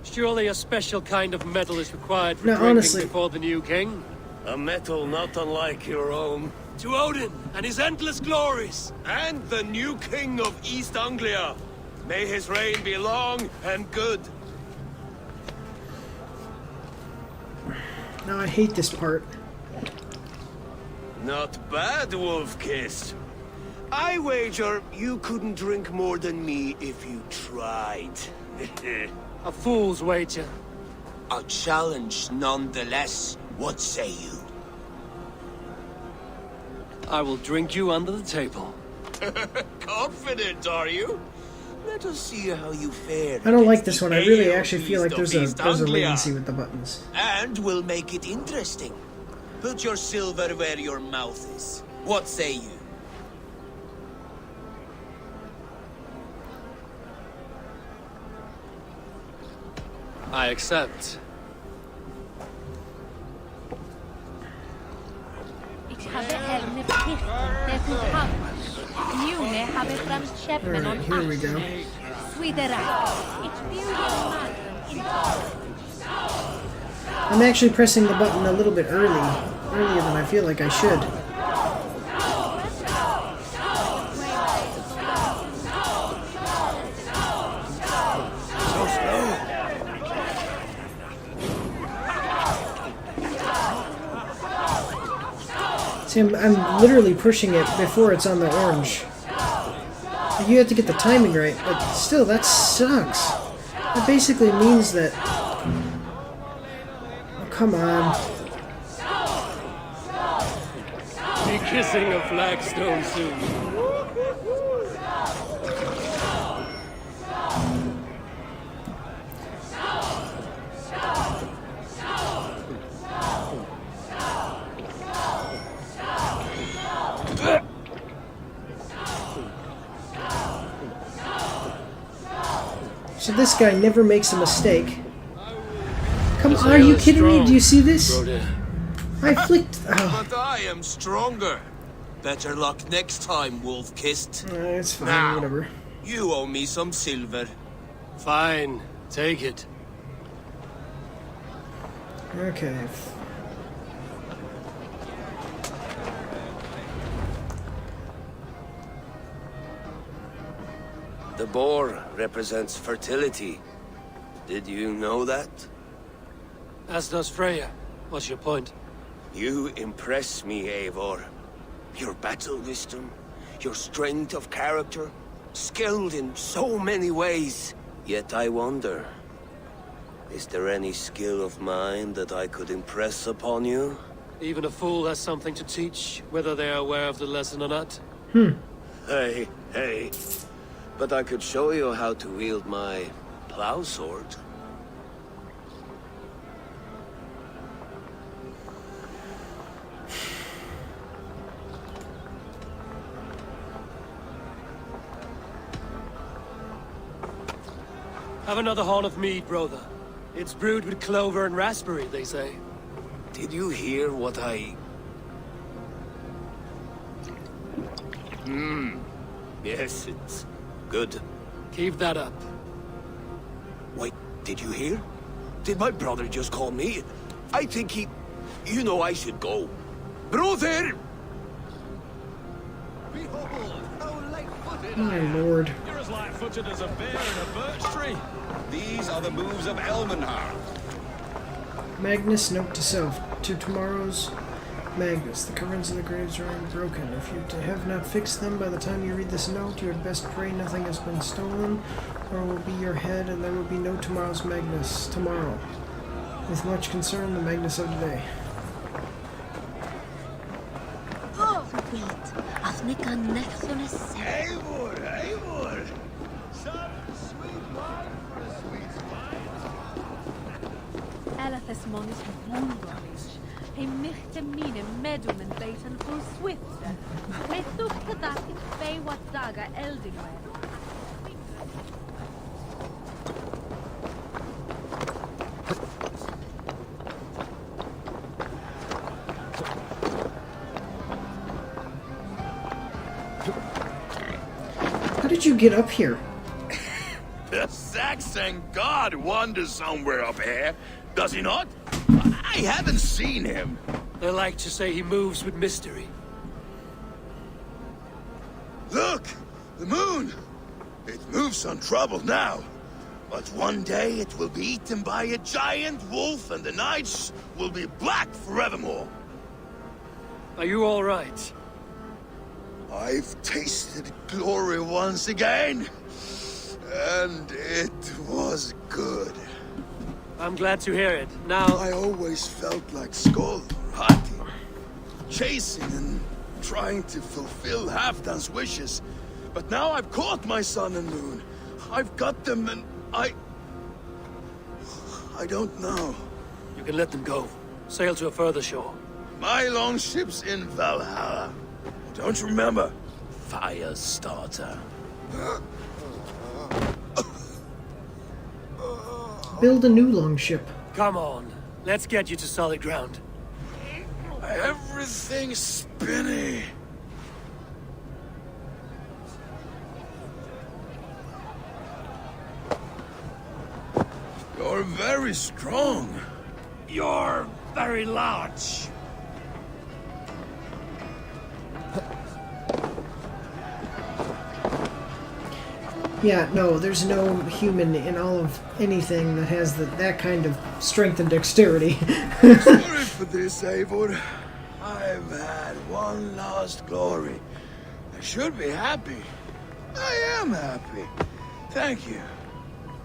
Surely a special kind of metal is required for No, drinking honestly. before the new king? A metal not unlike your own. To Odin and his endless glories! And the new king of East Anglia. May his reign be long and good. Now I hate this part. Not bad, Wolf-kissed. I wager you couldn't drink more than me if you tried. A fool's wager. A challenge nonetheless. What say you? I will drink you under the table. Confident, are you? Let us see how you fare. I don't like against this the one. I really ale actually feel like beast there's of a East Anglia. latency with the buttons. And we'll make it interesting. Put your silver where your mouth is. What say you? I accept. Ich habe Helme Pisten, dessen Haus. June habe Franz Chapman Alright, on here we go. Sweden. Ich will your mother. I'm actually pressing the button a little bit earlier than I feel like I should. So slow. See, I'm literally pushing it before it's on the orange. You have to get the timing right, but still, that sucks. That basically means that... Oh, come on. Be kissing a flagstone soon. So this guy never makes a mistake. Come on, are you kidding me? Do you see this? I flicked... Oh. But I am stronger. Better luck next time, wolf-kissed. It's fine, Now, whatever. you owe me some silver. Fine, take it. Okay. The boar represents fertility. Did you know that? As does Freya. What's your point? You impress me, Eivor. Your battle wisdom, your strength of character, skilled in so many ways. Yet I wonder, is there any skill of mine that I could impress upon you? Even a fool has something to teach, whether they are aware of the lesson or not. Hey, hey. But I could show you how to wield my plow sword. Have another horn of mead, brother. It's brewed with clover and raspberry, they say. Did you hear what I... Yes, it's good. Keep that up. Wait, did you hear? Did my brother just call me? I think he... You know I should go. Brother! Behold, how light-footed My lord. You're as light-footed as a bear in a birch tree. These are the moves of Elmenhar. Magnus, note to self. To tomorrow's Magnus. The coverings of the graves are unbroken. If you have not fixed them by the time you read this note, you had best pray nothing has been stolen, or it will be your head, and there will be no tomorrow's Magnus tomorrow. With much concern, the Magnus of today. Eivor, Eivor! Some sweet wine for a sweet smile. Elathes monis wunderlich. He michte mine medum en beten full swifte. He thukte dat it fey wat daga eldingware. How did you get up here? The Saxon god wanders somewhere up here, does he not? I haven't seen him. They like to say he moves with mystery. Look! The moon! It moves untroubled now. But one day it will be eaten by a giant wolf and the nights will be black forevermore. Are you all right? I've tasted glory once again. And it was good. I'm glad to hear it. Now... I always felt like Skoll or Hati, chasing and trying to fulfill Halfdan's wishes. But now I've caught my sun and moon. I've got them and I don't know. You can let them go. Sail to a further shore. My longship's in Valhalla. Don't you remember? Firestarter. Build a new longship. Come on. Let's get you to solid ground. Everything's spinny. You're very strong. You're very large. Yeah, no, there's no human in all of anything that has that kind of strength and dexterity. Sorry for this, Eivor. I've had one last glory. I should be happy. I am happy. Thank you.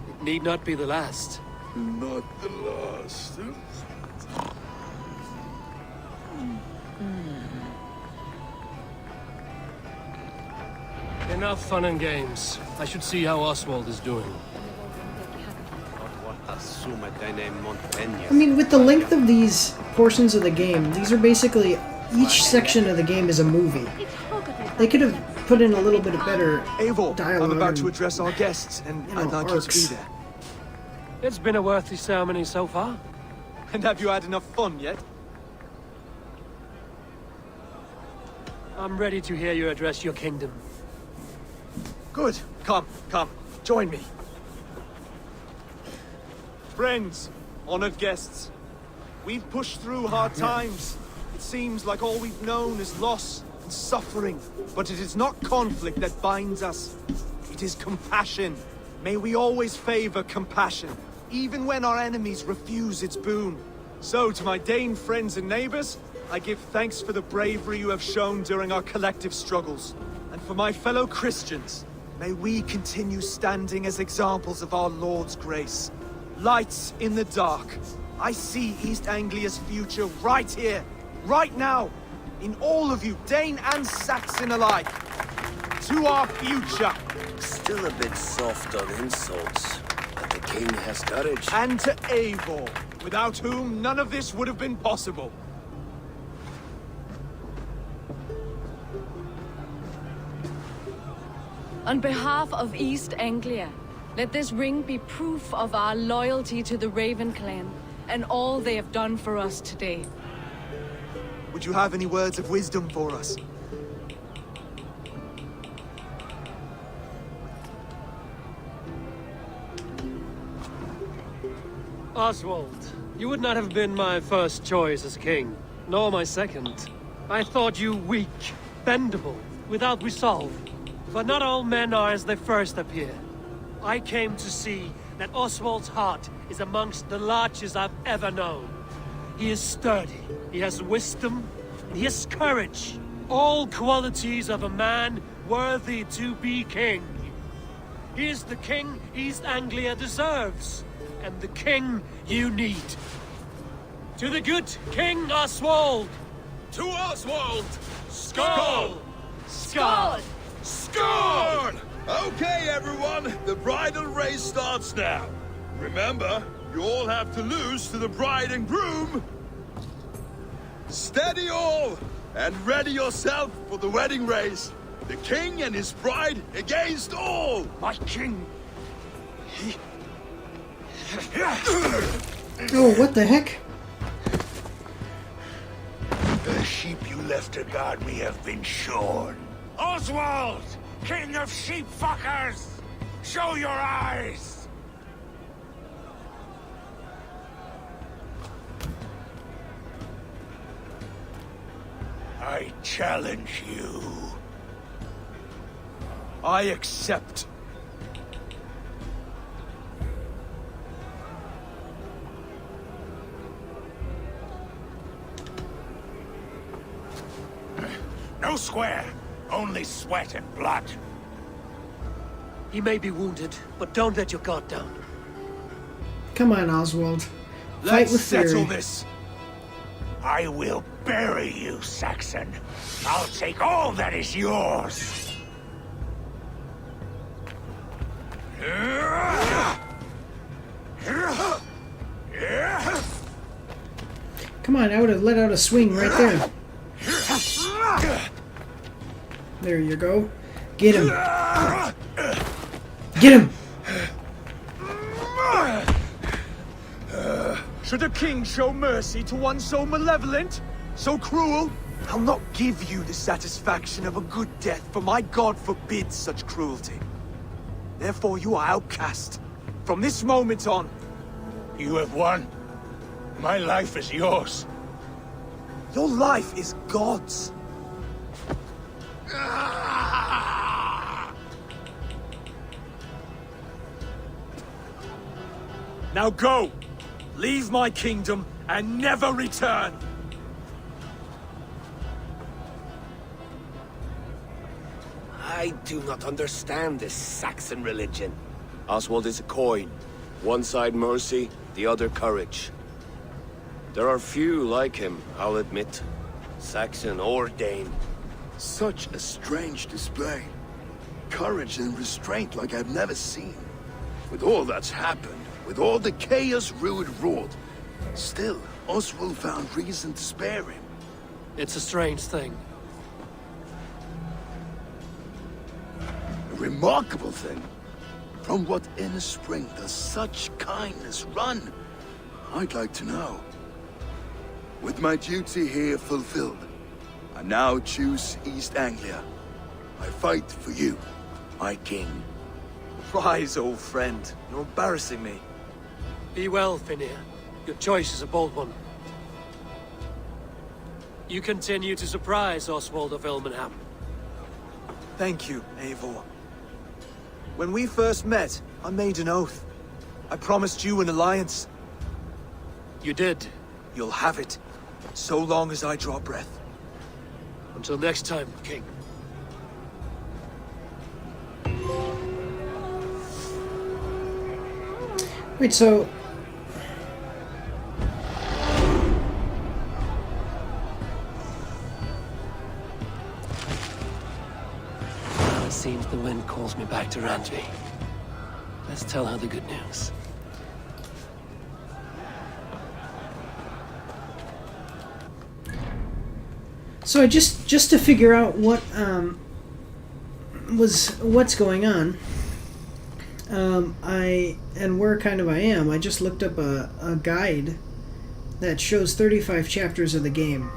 It need not be the last. Not the last. Enough fun and games. I should see how Oswald is doing. I mean, with the length of these portions of the game, these are basically, each section of the game is a movie. They could have put in a little bit better Eivor, dialogue. I'm about to and, address our guests, and you know, I'd like you to arcs. be there. It's been a worthy ceremony so far. And have you had enough fun yet? I'm ready to hear you address your kingdom. Good. Come, join me. Friends, honored guests, we've pushed through hard times. It seems like all we've known is loss and suffering, but it is not conflict that binds us. It is compassion. May we always favor compassion, even when our enemies refuse its boon. So, to my Dane friends and neighbors, I give thanks for the bravery you have shown during our collective struggles. And for my fellow Christians, may we continue standing as examples of our Lord's grace. Lights in the dark. I see East Anglia's future right here, right now, in all of you, Dane and Saxon alike. To our future. Still a bit soft on insults, but the king has courage. And to Eivor, without whom none of this would have been possible. On behalf of East Anglia, let this ring be proof of our loyalty to the Raven clan and all they have done for us today. Would you have any words of wisdom for us? Oswald, you would not have been my first choice as king, nor my second. I thought you weak, bendable, without resolve. But not all men are as they first appear. I came to see that Oswald's heart is amongst the largest I've ever known. He is sturdy, he has wisdom, and he has courage. All qualities of a man worthy to be king. He is the king East Anglia deserves, and the king you need. To the good King Oswald! To Oswald! Skull! Skull! Scorn! Okay, everyone, the bridal race starts now. Remember, you all have to lose to the bride and groom. Steady all, and ready yourself for the wedding race. The king and his bride against all. My king! Oh, what the heck? The sheep you left to guard me have been shorn. Oswald! King of sheep fuckers! Show your eyes! I challenge you. I accept. No square, only sweat and blood. He may be wounded, but don't let your guard down. Come on, Oswald. Fight Let's with settle fury. this. I will bury you, Saxon. I'll take all that is yours. Come on, I would have let out a swing right there. There you go. Get him. Get him! Should a king show mercy to one so malevolent, so cruel? I'll not give you the satisfaction of a good death, for my god forbids such cruelty. Therefore you are outcast. From this moment on. You have won. My life is yours. Your life is God's. Now go! Leave my kingdom and never return! I do not understand this Saxon religion. Oswald is a coin. One side mercy, the other courage. There are few like him, I'll admit. Saxon or Dane. Such a strange display. Courage and restraint like I've never seen. With all that's happened, with all the chaos Rued wrought, still, Oswald found reason to spare him. It's a strange thing. A remarkable thing. From what inner spring does such kindness run? I'd like to know. With my duty here fulfilled, I now choose East Anglia. I fight for you, my king. Rise, old friend. You're embarrassing me. Be well, Finnir. Your choice is a bold one. You continue to surprise Oswald of Ilmenham. Thank you, Eivor. When we first met, I made an oath. I promised you an alliance. You did. You'll have it, so long as I draw breath. Until next time, King. Wait, so... It seems the wind calls me back to Randvi. Let's tell her the good news. So I just to figure out what what's going on, and where kind of I am. I just looked up a guide that shows 35 chapters of the game,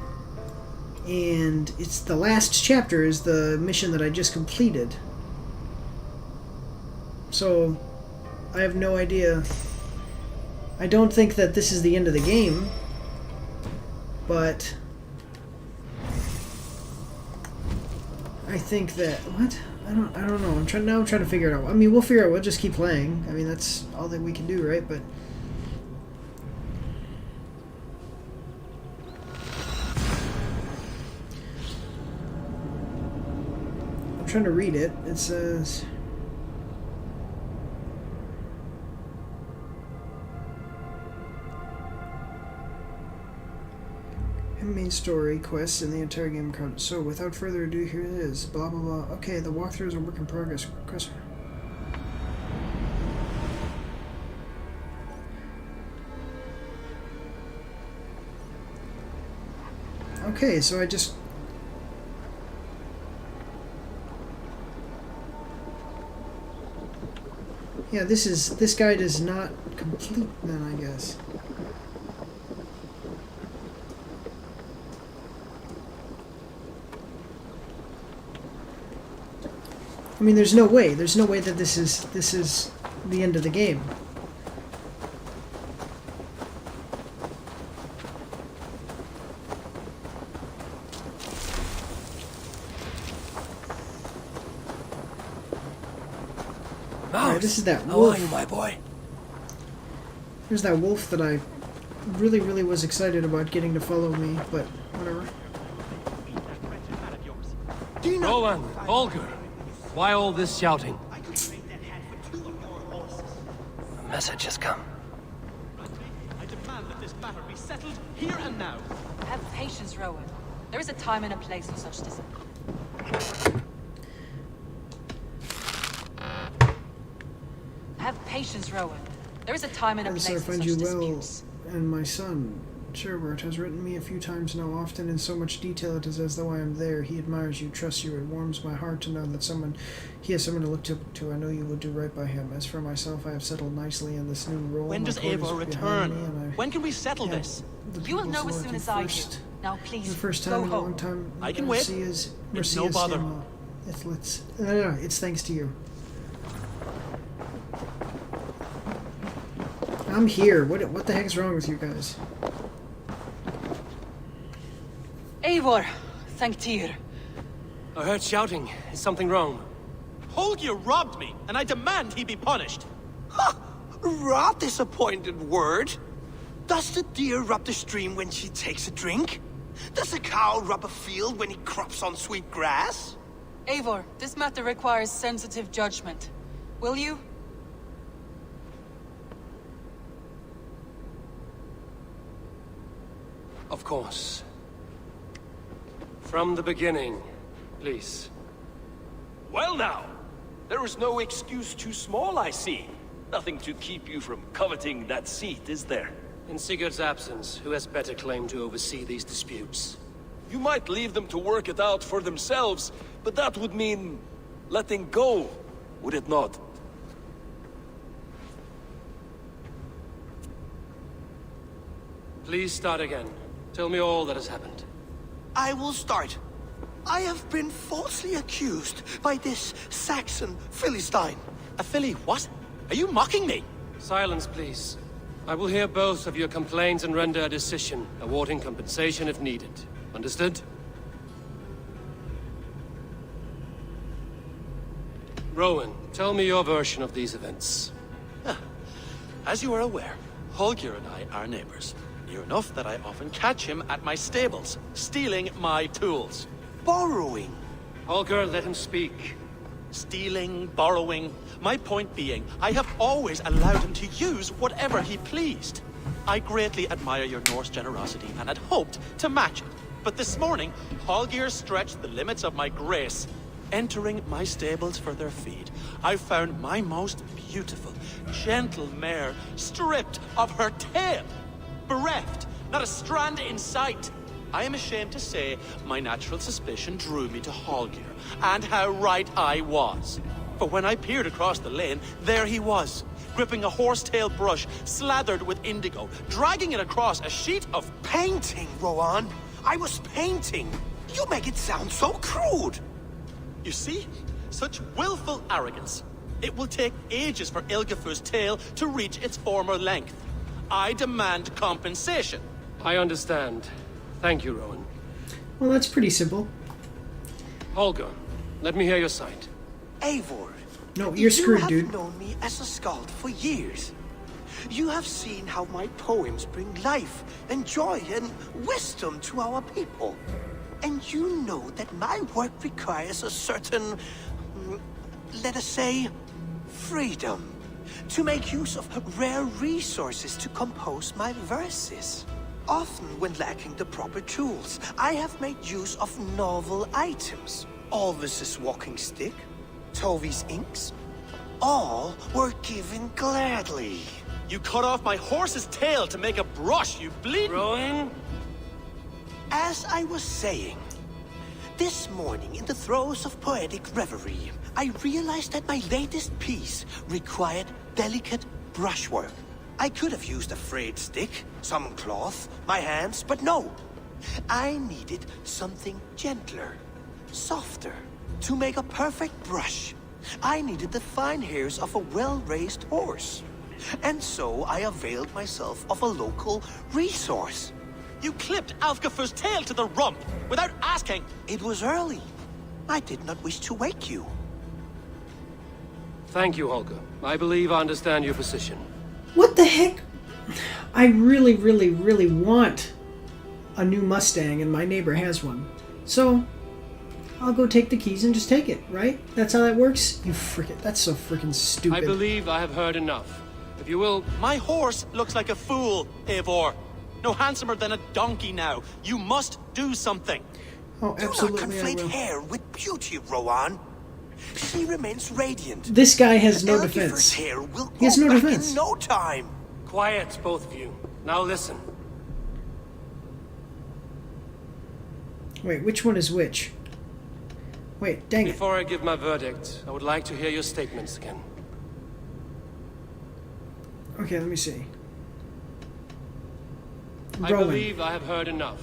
and it's the last chapter is the mission that I just completed. So I have no idea. I don't think that this is the end of the game, but I think that I don't know. I'm trying to figure it out. I mean, we'll figure it out. We'll just keep playing. I mean, that's all that we can do, right? But I'm trying to read it. It says main story quests in the entire game. So without further ado, here it is. Blah blah blah. Okay, the walkthrough is a work in progress. Okay, so I just this guide is not complete then, I guess. I mean, there's no way that this is the end of the game. Alright, this is that wolf. How are you, my boy? There's that wolf that I really was excited about getting to follow me, but whatever. Rowan, Volker. Why all this shouting? A message has come. I demand that this matter be settled here and now. Have patience, Rowan. There is a time and a place for such discipline. Have patience, Rowan. There is a time and a place for such disputes. And my son, Sherbert, has written me a few times now, often in so much detail it is as though I am there. He admires you, trusts you. It warms my heart to know that he has someone to look to. I know you will do right by him. As for myself, I have settled nicely in this new role. When does Eivor return? When can we settle this? You will know as soon as I do. Now please, the first time in a long time. I can wait. It's no bother. It's thanks to you. I'm here. What the heck's wrong with you guys? Eivor, thank Tyr. I heard shouting. Is something wrong? Holger robbed me, and I demand he be punished. Rot is a pointed word. Does the deer rub the stream when she takes a drink? Does a cow rub a field when he crops on sweet grass? Eivor, this matter requires sensitive judgment. Will you? Of course. From the beginning, please. Well now, there is no excuse too small, I see. Nothing to keep you from coveting that seat, is there? In Sigurd's absence, who has better claim to oversee these disputes? You might leave them to work it out for themselves, but that would mean letting go, would it not? Please start again. Tell me all that has happened. I will start. I have been falsely accused by this Saxon Philistine. A Philly what? Are you mocking me? Silence, please. I will hear both of your complaints and render a decision, awarding compensation if needed. Understood? Rowan, tell me your version of these events. As you are aware, Holger and I are neighbors. Near enough that I often catch him at my stables, stealing my tools. Borrowing. Holger, let him speak. Stealing, borrowing. My point being, I have always allowed him to use whatever he pleased. I greatly admire your Norse generosity and had hoped to match it. But this morning, Holger stretched the limits of my grace. Entering my stables for their feed, I found my most beautiful, gentle mare stripped of her tail. Bereft, not a strand in sight. I am ashamed to say my natural suspicion drew me to Holger, and how right I was. For when I peered across the lane, there he was, gripping a horsetail brush slathered with indigo, dragging it across a sheet of painting, Rowan. I was painting. You make it sound so crude. You see? Such willful arrogance. It will take ages for Ilgafur's tail to reach its former length. I demand compensation. I understand. Thank you, Rowan. Well, that's pretty simple. Holger, let me hear your side. Eivor. No, you're screwed, dude. You have known me as a skald for years. You have seen how my poems bring life and joy and wisdom to our people. And you know that my work requires a certain, let us say, freedom. To make use of rare resources to compose my verses. Often when lacking the proper tools, I have made use of novel items. Alvis's walking stick, Tovi's inks, all were given gladly. You cut off my horse's tail to make a brush, you bleed. Rowan? As I was saying, this morning in the throes of poetic reverie, I realized that my latest piece required delicate brushwork. I could have used a frayed stick, some cloth, my hands, but no. I needed something gentler, softer. To make a perfect brush, I needed the fine hairs of a well-raised horse. And so I availed myself of a local resource. You clipped Alfgafur's tail to the rump, without asking. It was early. I did not wish to wake you. Thank you, Holger. I believe I understand your position. What the heck? I really, really, really want a new Mustang, and my neighbor has one. So, I'll go take the keys and just take it, right? That's how that works? You frickin', that's so freaking stupid. I believe I have heard enough. If you will... My horse looks like a fool, Eivor. No handsomer than a donkey now. You must do something. Oh, absolutely, do not conflate hair with beauty, Rowan. She remains radiant. This guy has no defense. Hair will he has no back defense. In no time. Quiet, both of you. Now listen. Wait, which one is which? Wait, dang it. Before I give my verdict, I would like to hear your statements again. Okay, let me see. I believe I have heard enough.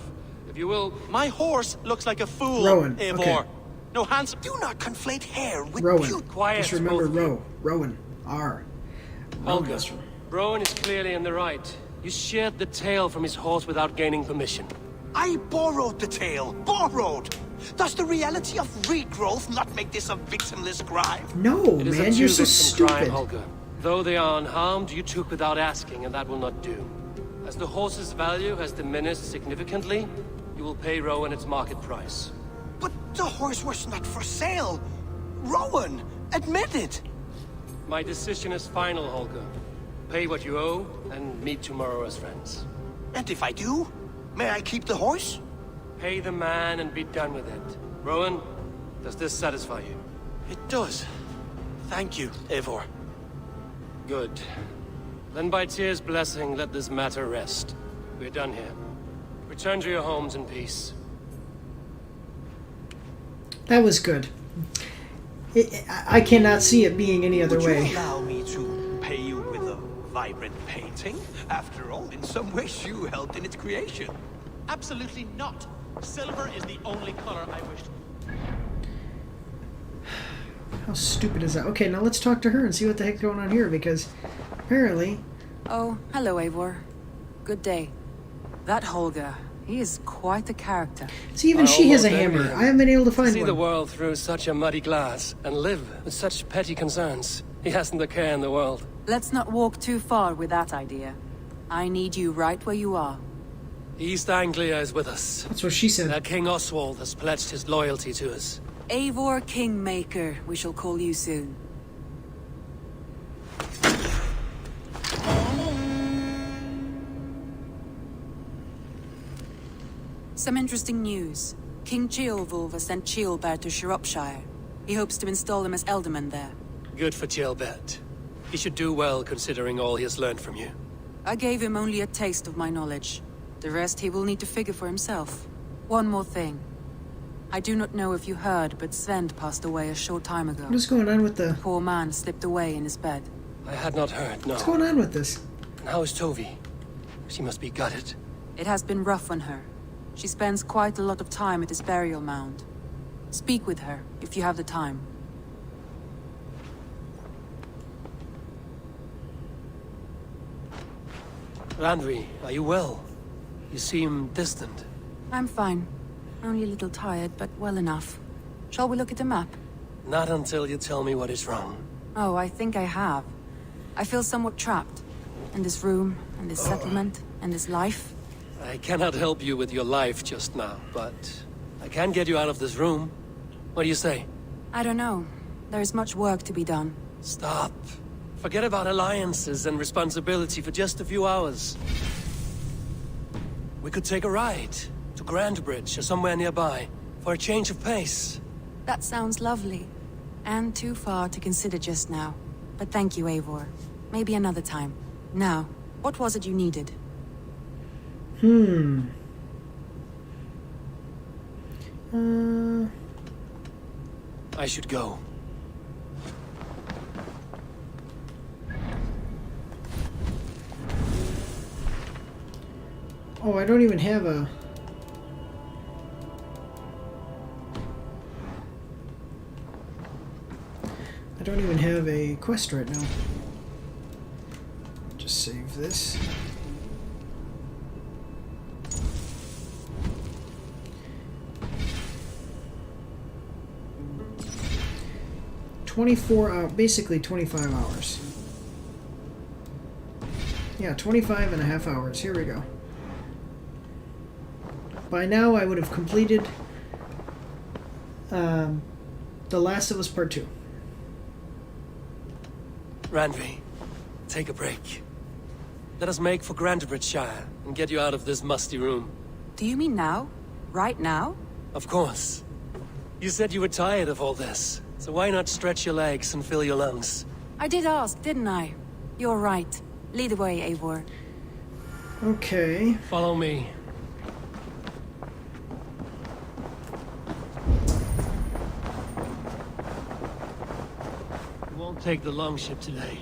If you will... My horse looks like a fool, Rowan, Eivor. okay. No handsome... Do not conflate hair with Rowan. beauty. Quiet, just remember both of you. Rowan. R. Holger, Rowan is clearly in the right. You sheared the tail from his horse without gaining permission. I borrowed the tail. Borrowed! Does the reality of regrowth not make this a victimless crime? No, It is man, a you're so two-victim crime, stupid. Holger. Though they are unharmed, you took without asking, and that will not do. As the horse's value has diminished significantly, you will pay Rowan its market price. But the horse was not for sale. Rowan, admit it. My decision is final, Holger. Pay what you owe, and meet tomorrow as friends. And if I do, may I keep the horse? Pay the man and be done with it. Rowan, does this satisfy you? It does. Thank you, Eivor. Good. Then by Tyr's blessing, let this matter rest. We're done here. Return to your homes in peace. That was good. I cannot see it being any other Would way. you allow me to pay you with a vibrant painting? After all, in some ways you helped in its creation. Absolutely not. Silver is the only color I wish. How stupid is that? Okay, now let's talk to her and see what the heck's going on here, because apparently... Oh, hello, Eivor. Good day. That Holger, he is quite a character. See, even she has a hammer. I haven't been able to find See one. the world through such a muddy glass and live with such petty concerns. He hasn't a care in the world. Let's not walk too far with that idea. I need you right where you are. East Anglia is with us. That's what she said. That King Oswald has pledged his loyalty to us. Eivor Kingmaker, we shall call you soon. Some interesting news. King Ceolwulf has sent Ceolbert to Shropshire. He hopes to install him as Elderman there. Good for Ceolbert. He should do well considering all he has learned from you. I gave him only a taste of my knowledge. The rest he will need to figure for himself. One more thing. I do not know if you heard, but Sven passed away a short time ago. What's going on with the... Poor man slipped away in his bed. I had not heard, no. What's going on with this? And how is Tovi? She must be gutted. It has been rough on her. She spends quite a lot of time at his burial mound. Speak with her, if you have the time. Randvi, are you well? You seem distant. I'm fine. Only a little tired, but well enough. Shall we look at the map? Not until you tell me what is wrong. Oh, I think I have. I feel somewhat trapped. In this room, and this settlement, and this life. I cannot help you with your life just now, but I can get you out of this room. What do you say? I don't know. There is much work to be done. Stop. Forget about alliances and responsibility for just a few hours. We could take a ride to Grandbridge or somewhere nearby for a change of pace. That sounds lovely. And too far to consider just now. But thank you, Eivor. Maybe another time. Now, what was it you needed? I should go. Oh, I don't even have a... I don't even have a quest right now. Just save this. Basically 25 hours. Yeah, 25 and a half hours. Here we go. By now I would have completed The Last of Us Part 2. Randvi, take a break. Let us make for Grandbridgeshire and get you out of this musty room. Do you mean now? Right now? Of course. You said you were tired of all this, so why not stretch your legs and fill your lungs? I did ask, didn't I? You're right. Lead the way, Eivor. Okay. Follow me. We won't take the longship today.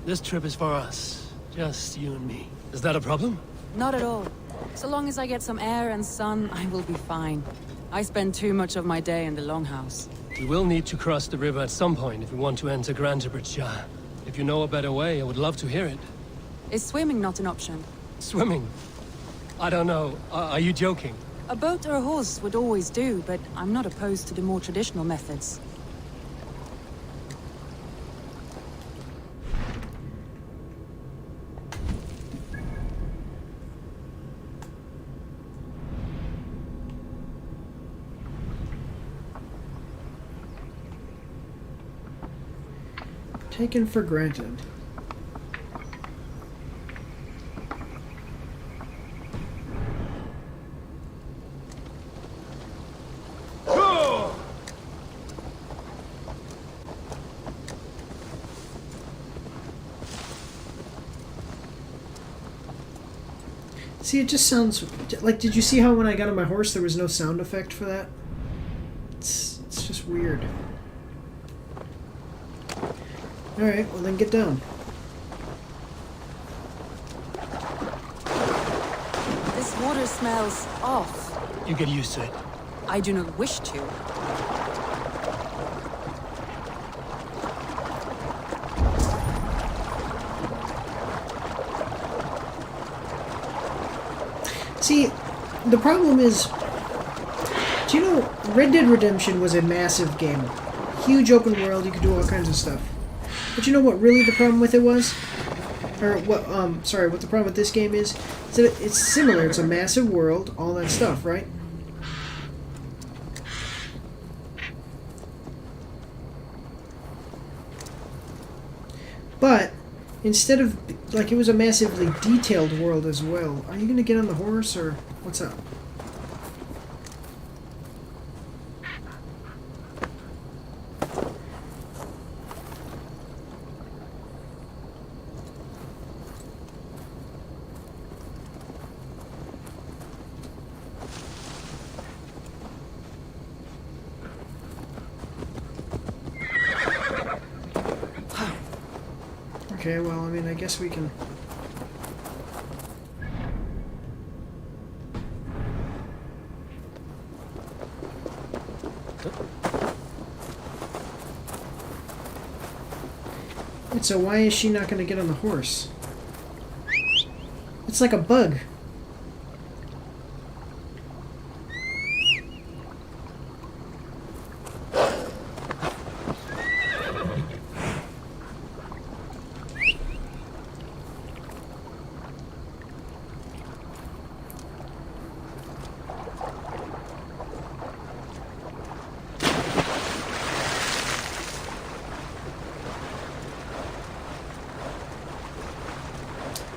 This trip is for us. Just you and me. Is that a problem? Not at all. So long as I get some air and sun, I will be fine. I spend too much of my day in the longhouse. We will need to cross the river at some point if we want to enter Grandbridgeshire. If you know a better way, I would love to hear it. Is swimming not an option? Swimming? I don't know. Are you joking? A boat or a horse would always do, but I'm not opposed to the more traditional methods. Taken for granted. See, it just sounds like, did you see how when I got on my horse there was no sound effect for that? It's just weird. Alright, well then get down. This water smells off. You get used to it. I do not wish to. See, the problem is, do you know, Red Dead Redemption was a massive game. Huge open world, you could do all kinds of stuff. But you know what really the problem with it was? Or what, what the problem with this game is that it's similar. It's a massive world, all that stuff, right? But instead of, like, it was a massively detailed world as well. Are you going to get on the horse, or what's up? Okay, well, I mean, I guess we can... And so why is she not going to get on the horse? It's like a bug.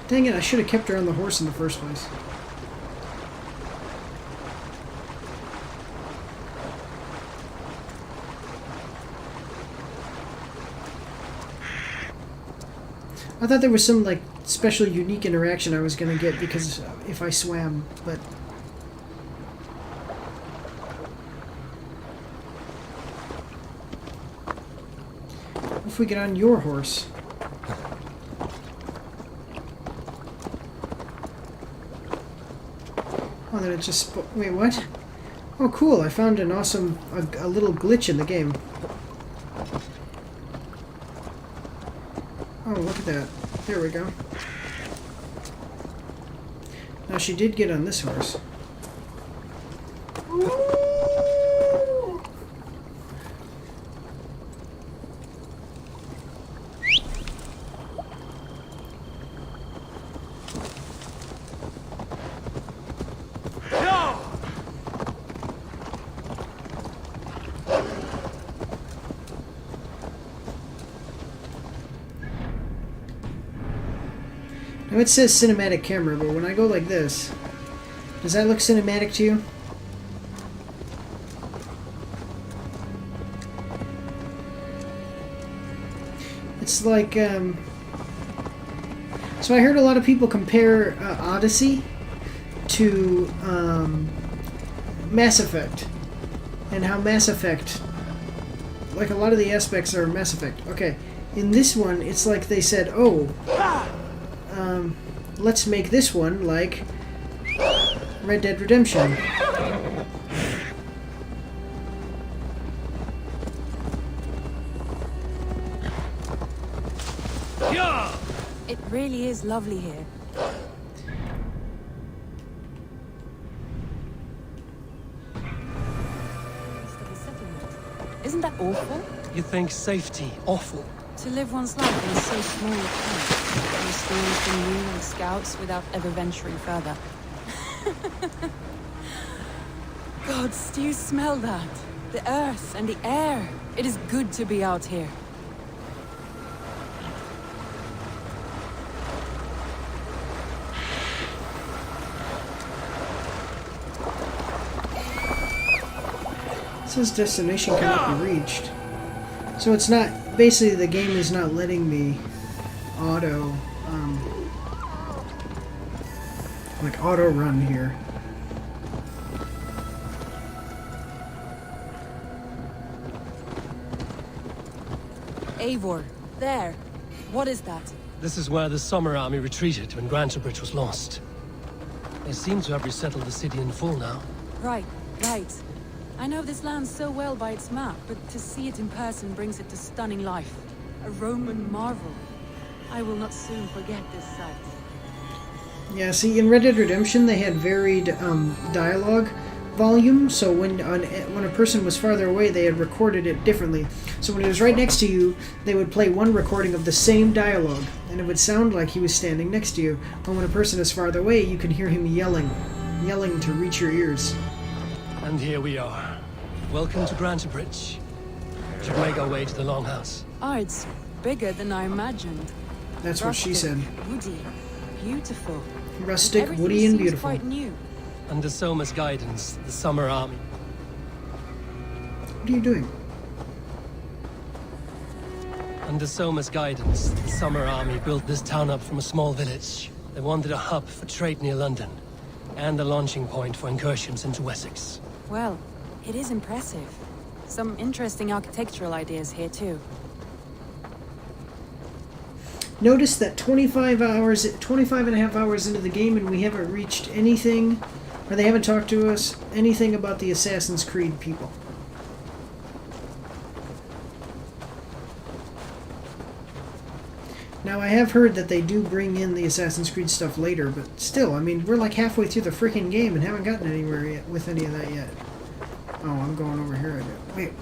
Dang it, I should have kept her on the horse in the first place. I thought there was some, like, special unique interaction I was going to get because if I swam, but... What if we get on your horse? Oh, then it just... Wait, what? Oh, cool. I found an awesome... a little glitch in the game. Oh, look at that. There we go. Now, she did get on this horse. Now it says cinematic camera, but when I go like this, does that look cinematic to you? It's like, so I heard a lot of people compare Odyssey to Mass Effect, and how Mass Effect, like a lot of the aspects are Mass Effect. Okay, in this one, it's like they said, oh, let's make this one like Red Dead Redemption. It really is lovely here. Isn't that awful? You think safety awful? To live one's life in so small a place. Hear stories from you and scouts without ever venturing further. Gods, do you smell that? The earth and the air. It is good to be out here. It says destination cannot be reached. So it's not, basically the game is not letting me auto run here. Eivor, there. What is that? This is where the Summer Army retreated when Grantebridge was lost. They seem to have resettled the city in full now. Right. I know this land so well by its map, but to see it in person brings it to stunning life. A Roman marvel. I will not soon forget this sight. Yeah, see, in Red Dead Redemption they had varied dialogue volume, so when a person was farther away they had recorded it differently. So when he was right next to you, they would play one recording of the same dialogue, and it would sound like he was standing next to you. But when a person is farther away, you can hear him yelling to reach your ears. And here we are. Welcome to Grantebridge. Should make our way to the Longhouse. Oh, it's bigger than I imagined. That's what she said. Woody, beautiful. Rustic, Everything woody, and seems beautiful. Quite new. Under Soma's guidance, the Summer Army. What are you doing? Under Soma's guidance, the Summer Army built this town up from a small village. They wanted a hub for trade near London, and a launching point for incursions into Wessex. Well, it is impressive. Some interesting architectural ideas here too. Notice that 25 and a half hours into the game and we haven't reached anything, or they haven't talked to us anything about the Assassin's Creed people. Now, I have heard that they do bring in the Assassin's Creed stuff later, but still, I mean, we're like halfway through the freaking game and haven't gotten anywhere yet with any of that yet. Oh, I'm going over here. Wait.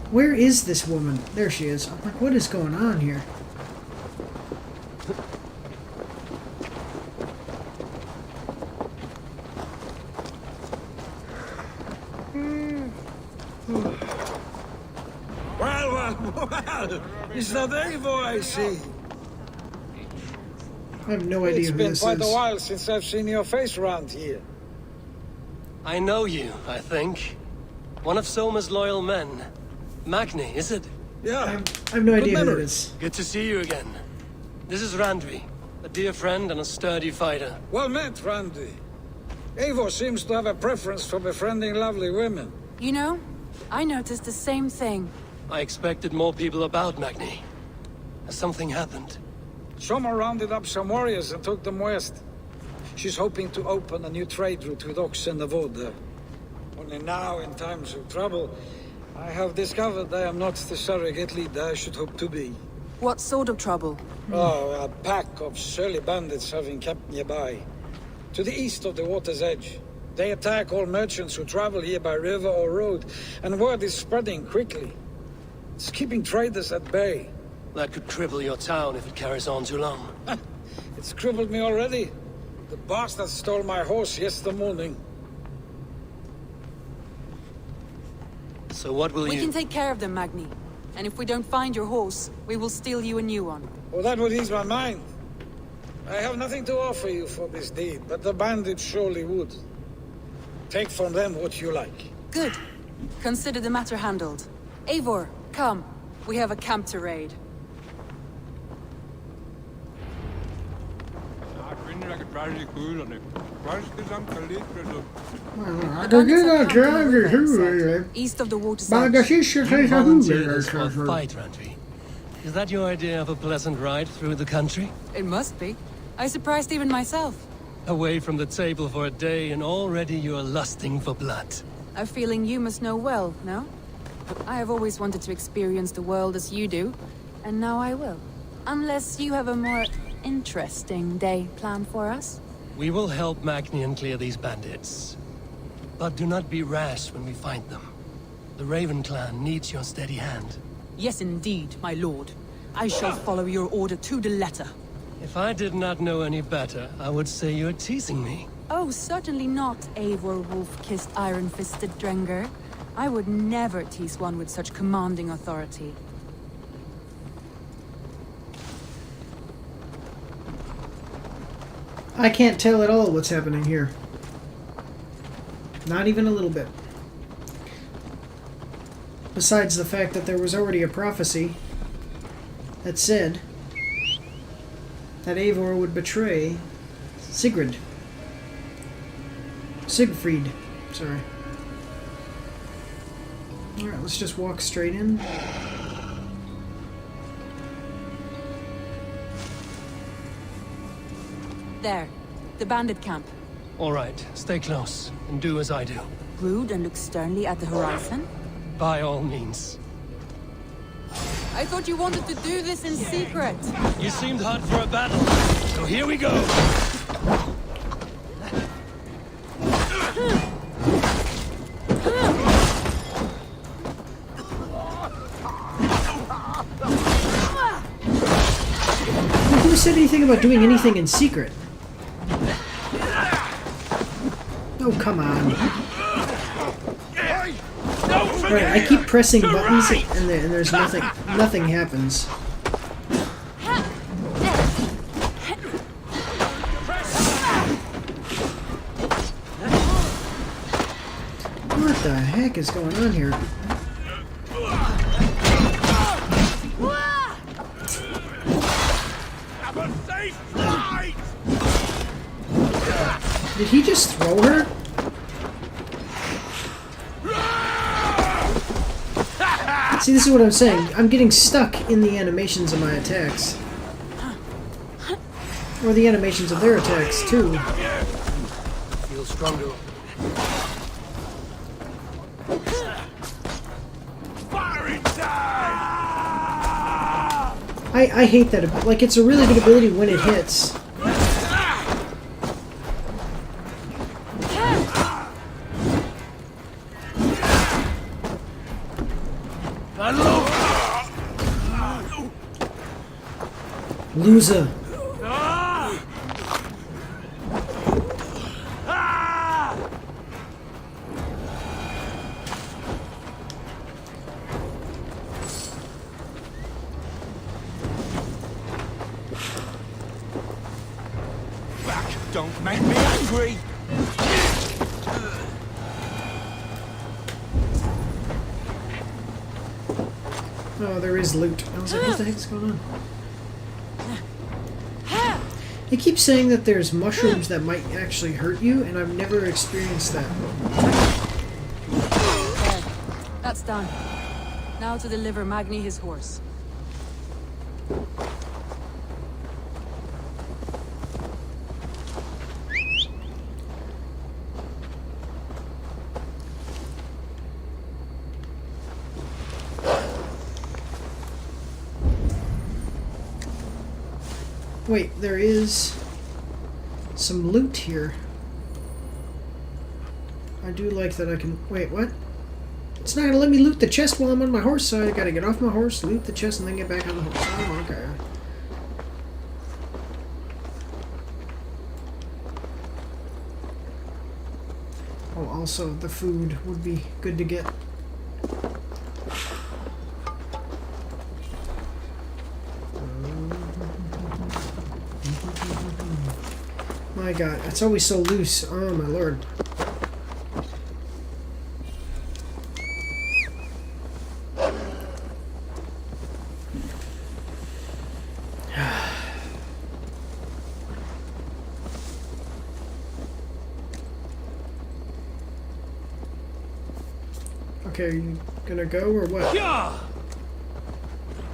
Where is this woman? There she is. I'm like, what is going on here? Well, it's not Eivor, I see. I have no idea who this is. It's been quite a while since I've seen your face around here. I know you, I think. One of Soma's loyal men. Magni, is it? Yeah. I have no idea who that is. Good to see you again. This is Randvi, a dear friend and a sturdy fighter. Well met, Randvi. Eivor seems to have a preference for befriending lovely women. You know, I noticed the same thing. I expected more people about Magni. Has something happened? Soma rounded up some warriors and took them west. She's hoping to open a new trade route with Ox and Avoda. Only now, in times of trouble, I have discovered I am not the surrogate leader I should hope to be. What sort of trouble? Oh, a pack of surly bandits have encamped nearby. To the east of the water's edge. They attack all merchants who travel here by river or road, and word is spreading quickly. It's keeping traders at bay. That could cripple your town if it carries on too long. It's crippled me already. The bastard stole my horse yesterday morning. So what will We you... can take care of them, Magni. And if we don't find your horse, we will steal you a new one. Well, that would ease my mind. I have nothing to offer you for this deed, but the bandits surely would. Take from them what you like. Good. Consider the matter handled. Eivor, come. We have a camp to raid. East of the water's edge. Fight, Randvi. Is that your idea of a pleasant ride through the country? It must be. I surprised even myself. Away from the table for a day and already you're lusting for blood. A feeling you must know well, no? I have always wanted to experience the world as you do, and now I will. Unless you have a more interesting day planned for us. We will help Magnian clear these bandits. But do not be rash when we find them. The Raven clan needs your steady hand. Yes, indeed, my lord. I shall follow your order to the letter. If I did not know any better, I would say you're teasing me. Oh, certainly not, Eivor wolf-kissed iron-fisted Drenger. I would never tease one with such commanding authority. I can't tell at all what's happening here. Not even a little bit. Besides the fact that there was already a prophecy that said that Eivor would betray Siegfried. Sorry. Alright, let's just walk straight in. There. The bandit camp. Alright, stay close, and do as I do. Brood and look sternly at the horizon? By all means. I thought you wanted to do this in secret. You seemed hot for a battle, so here we go! Who said anything about doing anything in secret? Oh, come on. Right, I keep pressing buttons and there's nothing happens. What the heck is going on here? Did he just throw her? See, this is what I'm saying. I'm getting stuck in the animations of my attacks. Or the animations of their attacks, too. Feel stronger. I hate that. Like, it's a really good ability when it hits. Loser. Don't make me angry! Oh, there is loot. I was like, what the heck is going on? They keep saying that there's mushrooms that might actually hurt you, and I've never experienced that. There. That's done. Now to deliver Magni his horse. Wait, there is some loot here. I do like that I can... Wait, what? It's not gonna let me loot the chest while I'm on my horse, so I gotta get off my horse, loot the chest, and then get back on the horse. Oh, okay. Oh, also, the food would be good to get. My god, it's always so loose. Oh my lord. Okay, are you gonna go or what?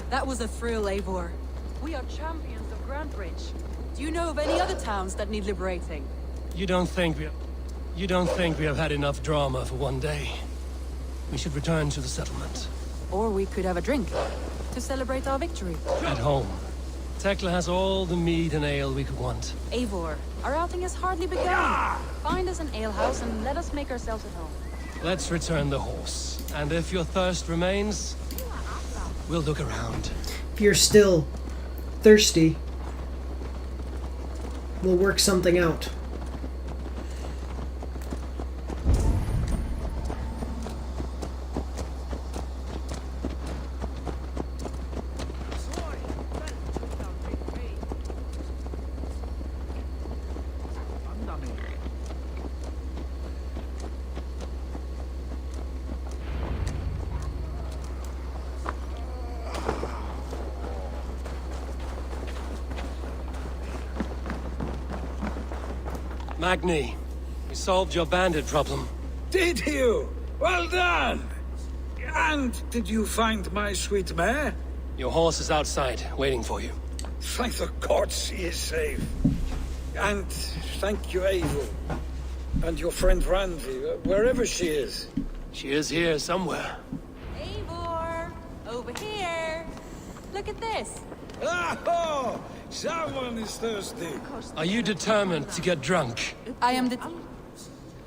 That was a thrill, Eivor. We are champions of Grantbridge. Do you know of any other towns that need liberating? You don't think we have had enough drama for one day? We should return to the settlement. Or we could have a drink to celebrate our victory. At home. Tekla has all the mead and ale we could want. Eivor, our outing has hardly begun. Find us an alehouse and let us make ourselves at home. Let's return the horse. And if your thirst remains, we'll look around. If you're still thirsty, we'll work something out. Magni, we solved your bandit problem. Did you? Well done! And did you find my sweet mare? Your horse is outside, waiting for you. Thank the gods he is safe. And thank you, Eivor. And your friend Randi, wherever she is. She is here somewhere. Eivor! Over here! Look at this! Oh! Someone is thirsty. Are you determined to get drunk? I am the...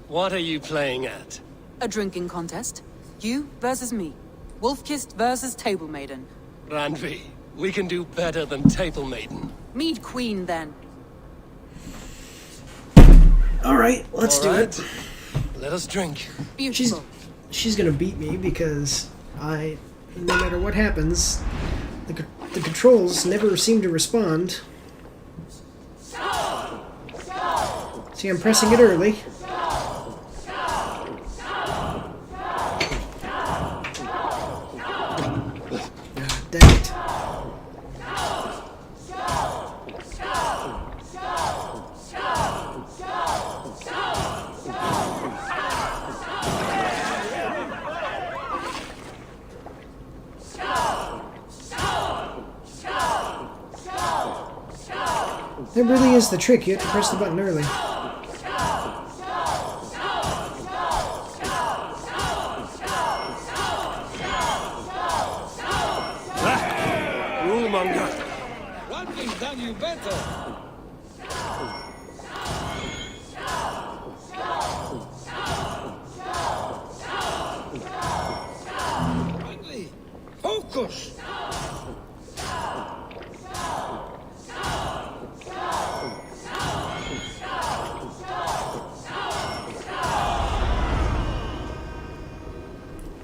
What are you playing at? A drinking contest. You versus me. Wolf-kissed versus Table Maiden. Randvi, we can do better than Table Maiden. Mead Queen, then. Alright, let's do it. Let us drink. Beautiful. She's gonna beat me because no matter what happens, the controls never seem to respond. See, I'm pressing it early. Dang it. That really is the trick. You have to press the button early. Rulemonger. One thing done you better. Randi, focus.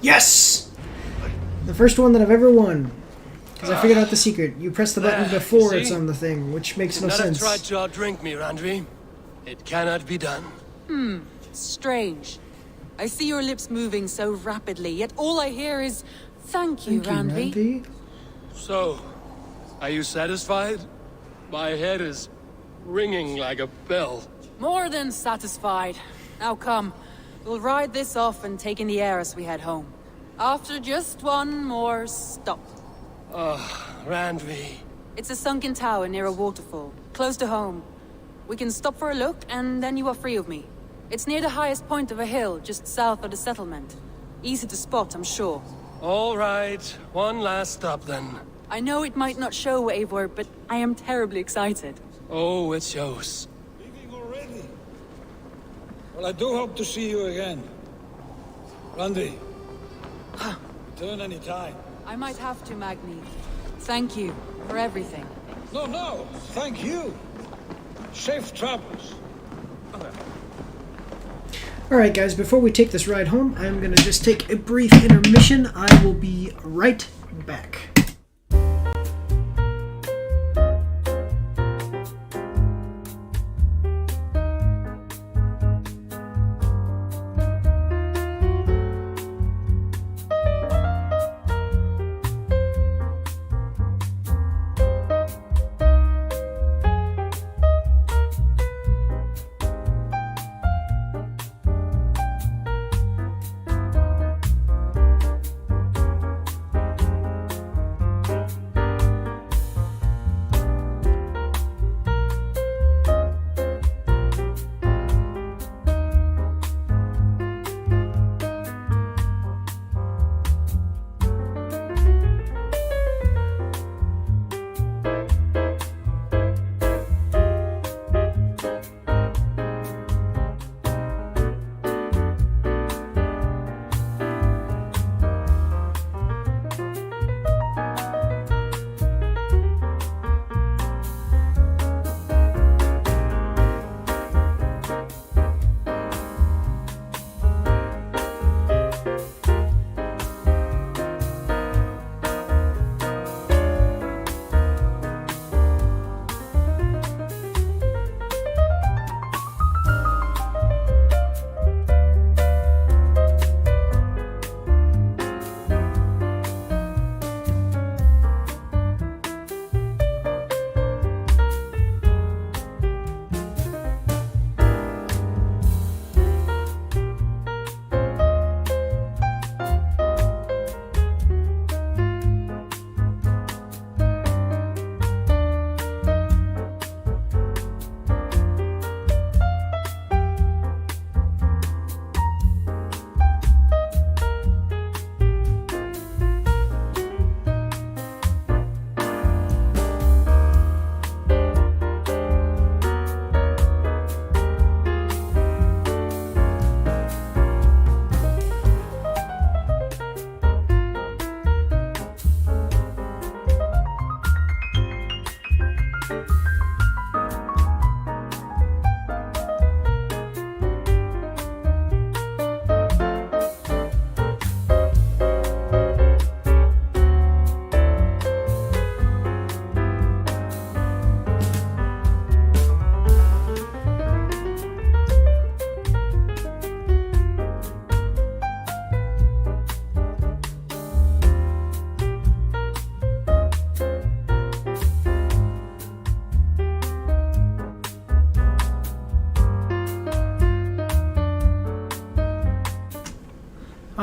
Yes! The first one that I've ever won. Because I figured out the secret. You press the button before it's on the thing, which makes no sense. Tried to outdrink me, Randvi. It cannot be done. Strange. I see your lips moving so rapidly, yet all I hear is, thank you, Randvi. So, are you satisfied? My head is ringing like a bell. More than satisfied. Now come, we'll ride this off and take in the air as we head home. After just one more stop. Randvi. It's a sunken tower near a waterfall, close to home. We can stop for a look, and then you are free of me. It's near the highest point of a hill, just south of the settlement. Easy to spot, I'm sure. All right, one last stop then. I know it might not show, Eivor, but I am terribly excited. Oh, it shows. Leaving already? Well, I do hope to see you again. Randi. Return any time. I might have to, Magni. Thank you for everything. No, thank you. Safe travels. Alright guys, before we take this ride home, I'm going to just take a brief intermission. I will be right back.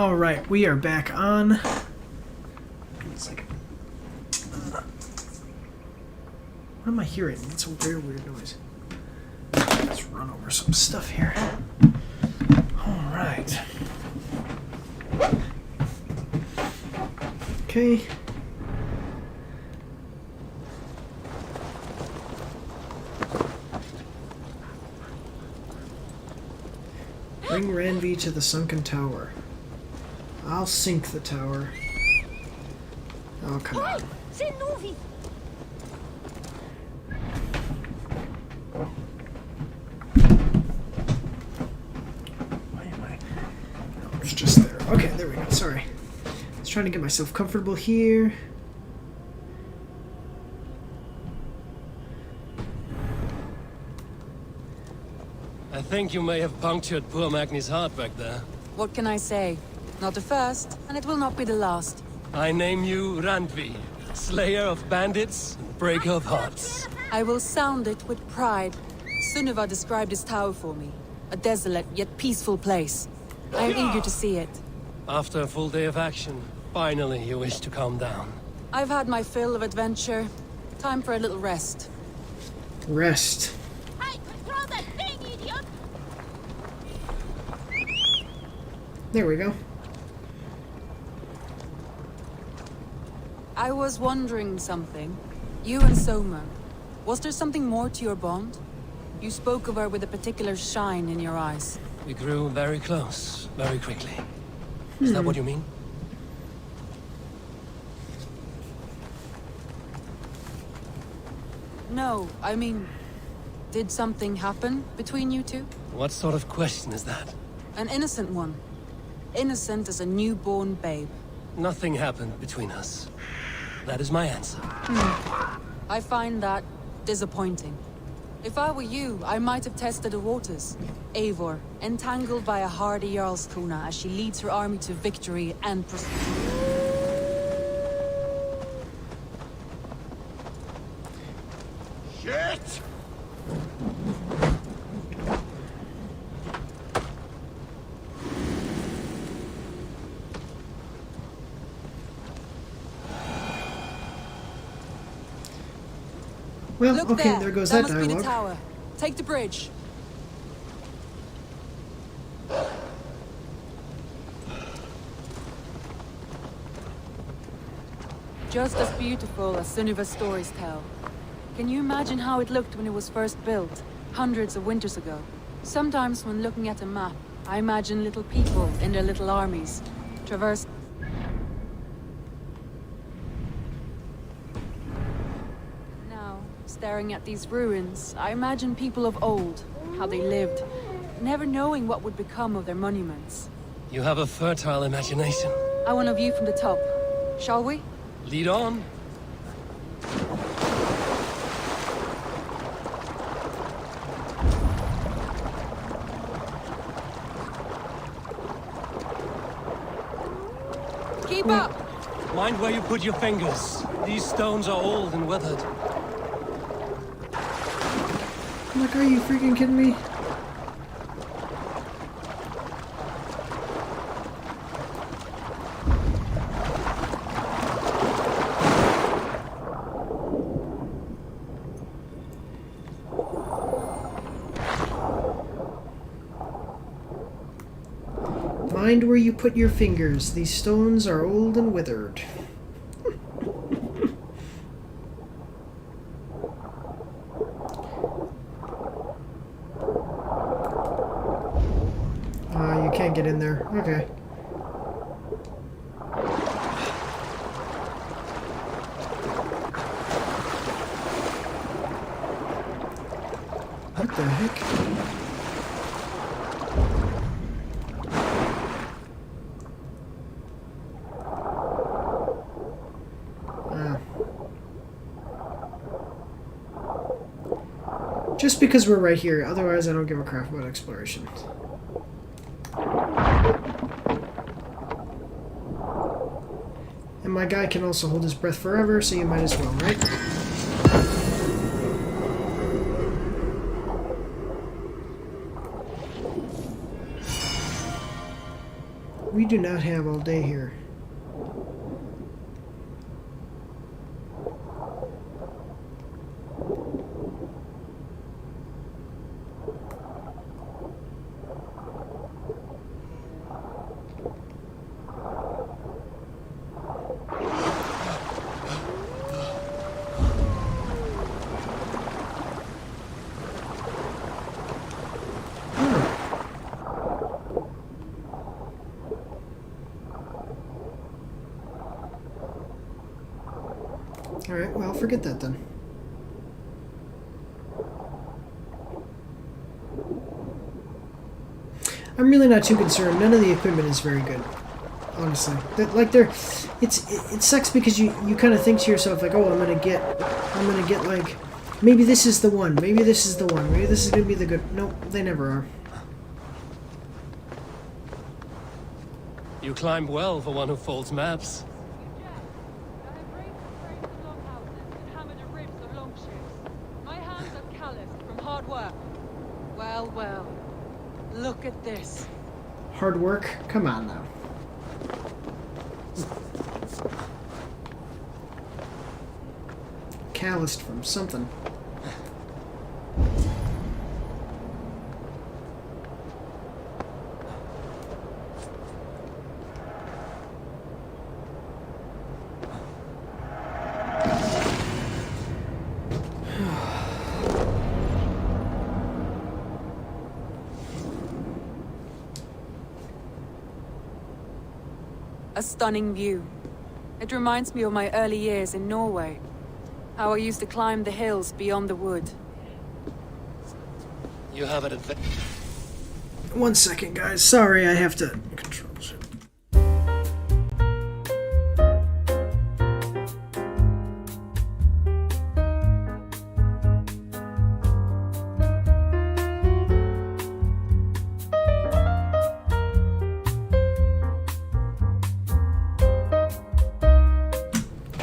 Alright, we are back on. 1 second. What am I hearing? It's a very weird noise. Let's run over some stuff here. Alright. Okay. Bring Ranvi to the sunken tower. I'll sink the tower. Oh, come on. Why am I? No, it's just there. Okay, there we go. Sorry. I was trying to get myself comfortable here. I think you may have punctured poor Magni's heart back there. What can I say? Not the first, and it will not be the last. I name you Randvi, slayer of bandits, breaker of hearts. I will sound it with pride. Sunniva described this tower for me. A desolate yet peaceful place. I am eager to see it. After a full day of action, finally you wish to calm down. I've had my fill of adventure. Time for a little rest. Rest. Hey, control that thing, idiot! There we go. I was wondering something. You and Soma. Was there something more to your bond? You spoke of her with a particular shine in your eyes. We grew very close, very quickly. Is that what you mean? No, I mean... Did something happen between you two? What sort of question is that? An innocent one. Innocent as a newborn babe. Nothing happened between us. That is my answer. I find that disappointing. If I were you, I might have tested the waters. Eivor, entangled by a hardy Jarlskona as she leads her army to victory and Shit! Well, Look okay, there goes that must be the dialogue. tower. Take the bridge. Just as beautiful as Sunniva's stories tell. Can you imagine how it looked when it was first built, hundreds of winters ago? Sometimes when looking at a map, I imagine little people in their little armies, traverse. Now, staring at these ruins, I imagine people of old, how they lived, never knowing what would become of their monuments. You have a fertile imagination. I want a view from the top. Shall we? Lead on. Keep up! Mind where you put your fingers. These stones are old and withered. I'm like, are you freaking kidding me? Mind where you put your fingers. These stones are old and withered. You can't get in there. Okay. What the heck? Just because we're right here, otherwise I don't give a crap about exploration. And my guy can also hold his breath forever, so you might as well, right? We do not have all day here. Alright, well, forget that then. I'm really not too concerned. None of the equipment is very good, honestly. It sucks because you kind of think to yourself like, oh, I'm gonna get like, maybe this is the one, maybe this is the one, maybe this is gonna be the good. Nope, they never are. You climb well for one who folds maps. Well, look at this. Hard work? Come on now. Calloused from something. A stunning view. It reminds me of my early years in Norway. How I used to climb the hills beyond the wood. You have an advantage. 1 second, guys. Sorry, I have to control shit.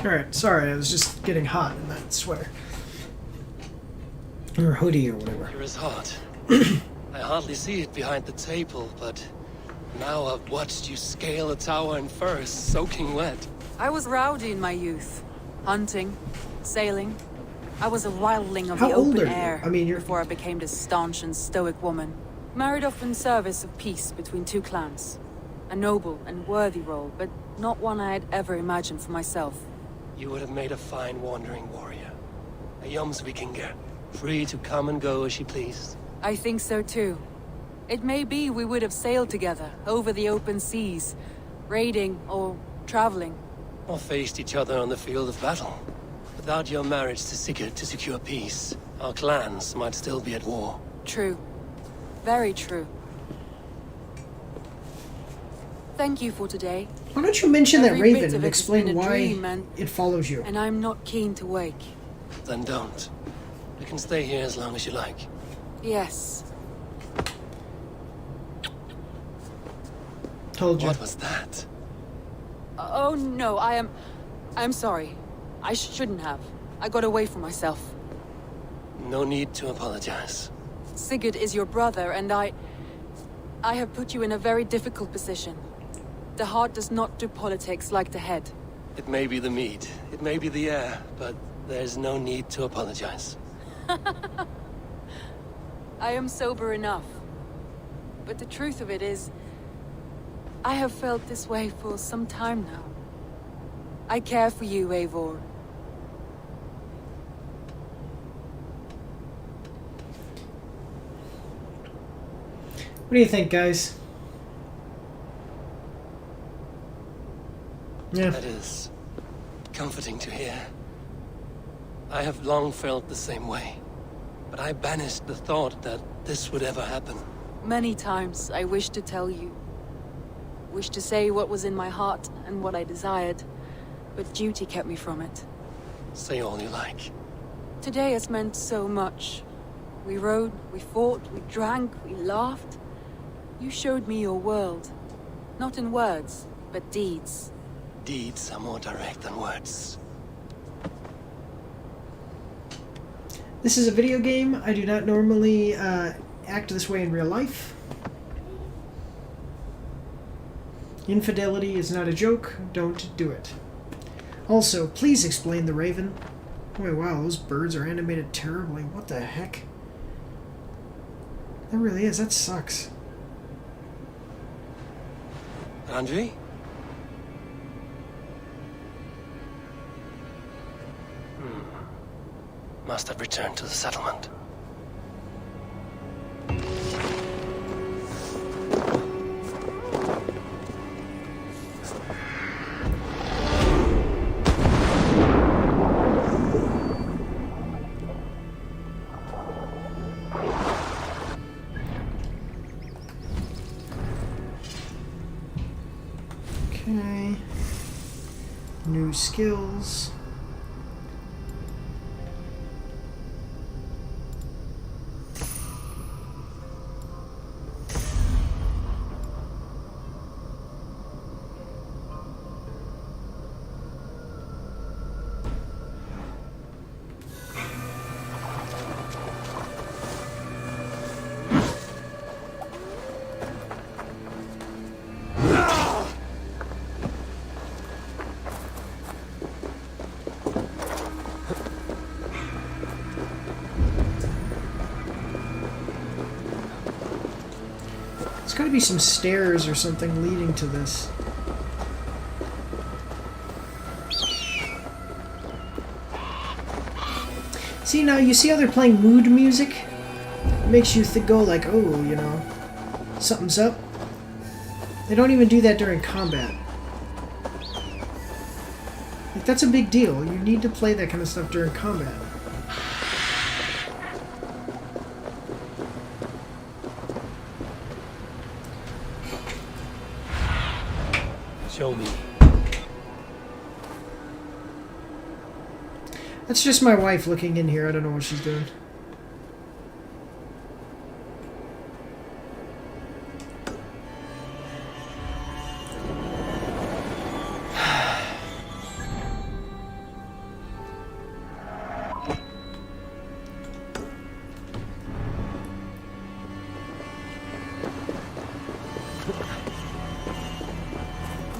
Alright, sorry, I was just getting hot in that sweater. Or hoodie or whatever. You're as hot. I hardly see it behind the table, but now I've watched you scale a tower in furs, soaking wet. I was rowdy in my youth. Hunting, sailing. I was a wildling of the open air before I became this staunch and stoic woman. Married off in service of peace between two clans. A noble and worthy role, but not one I had ever imagined for myself. You would have made a fine wandering warrior. A Jomsvikinger, free to come and go as she pleased. I think so too. It may be we would have sailed together, over the open seas, raiding or traveling. Or faced each other on the field of battle. Without your marriage to Sigurd to secure peace, our clans might still be at war. True. Very true. Thank you for today. Why don't you mention that Every raven bit of and it explain has been a why dream, and it follows you? And I'm not keen to wake. Then don't. You can stay here as long as you like. Yes. Told you. What was that? Oh no, I'm sorry. I shouldn't have. I got away from myself. No need to apologize. Sigurd is your brother, and I have put you in a very difficult position. The heart does not do politics like the head. It may be the meat, it may be the air, but there's no need to apologize. I am sober enough. But the truth of it is, I have felt this way for some time now. I care for you, Eivor. What do you think, guys? Yeah. That is comforting to hear. I have long felt the same way, but I banished the thought that this would ever happen. Many times I wished to tell you. Wished to say what was in my heart and what I desired, but duty kept me from it. Say all you like. Today has meant so much. We rode, we fought, we drank, we laughed. You showed me your world. Not in words, but deeds. Deeds are more direct than words. This is a video game. I do not normally act this way in real life. Infidelity is not a joke. Don't do it. Also, please explain the Raven. Oh wow, those birds are animated terribly. What the heck? That really is. That sucks. Andre? Must have returned to the settlement. Okay. New skills. There's got to be some stairs or something leading to this. See, now you see how they're playing mood music? It makes you go like, oh, you know, something's up. They don't even do that during combat. Like, that's a big deal. You need to play that kind of stuff during combat. Show me. That's just my wife looking in here. I don't know what she's doing.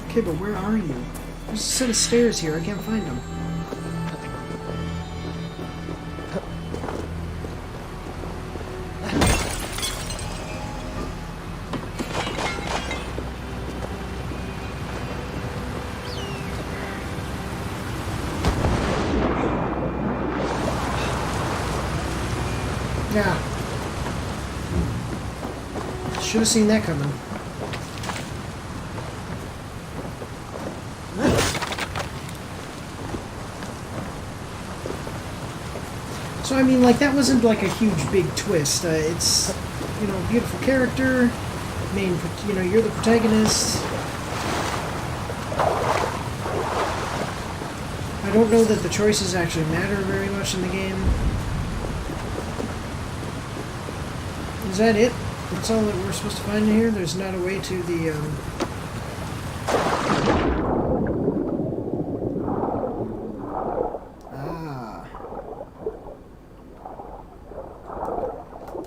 Okay, but where are you? There's a set of stairs here. I can't find them. Yeah. Should have seen that coming. So I mean, like, that wasn't like a huge big twist. It's, you know, a beautiful character. You know, you're the protagonist. I don't know that the choices actually matter very much in the game. Is that it? That's all that we're supposed to find in here? There's not a way to the,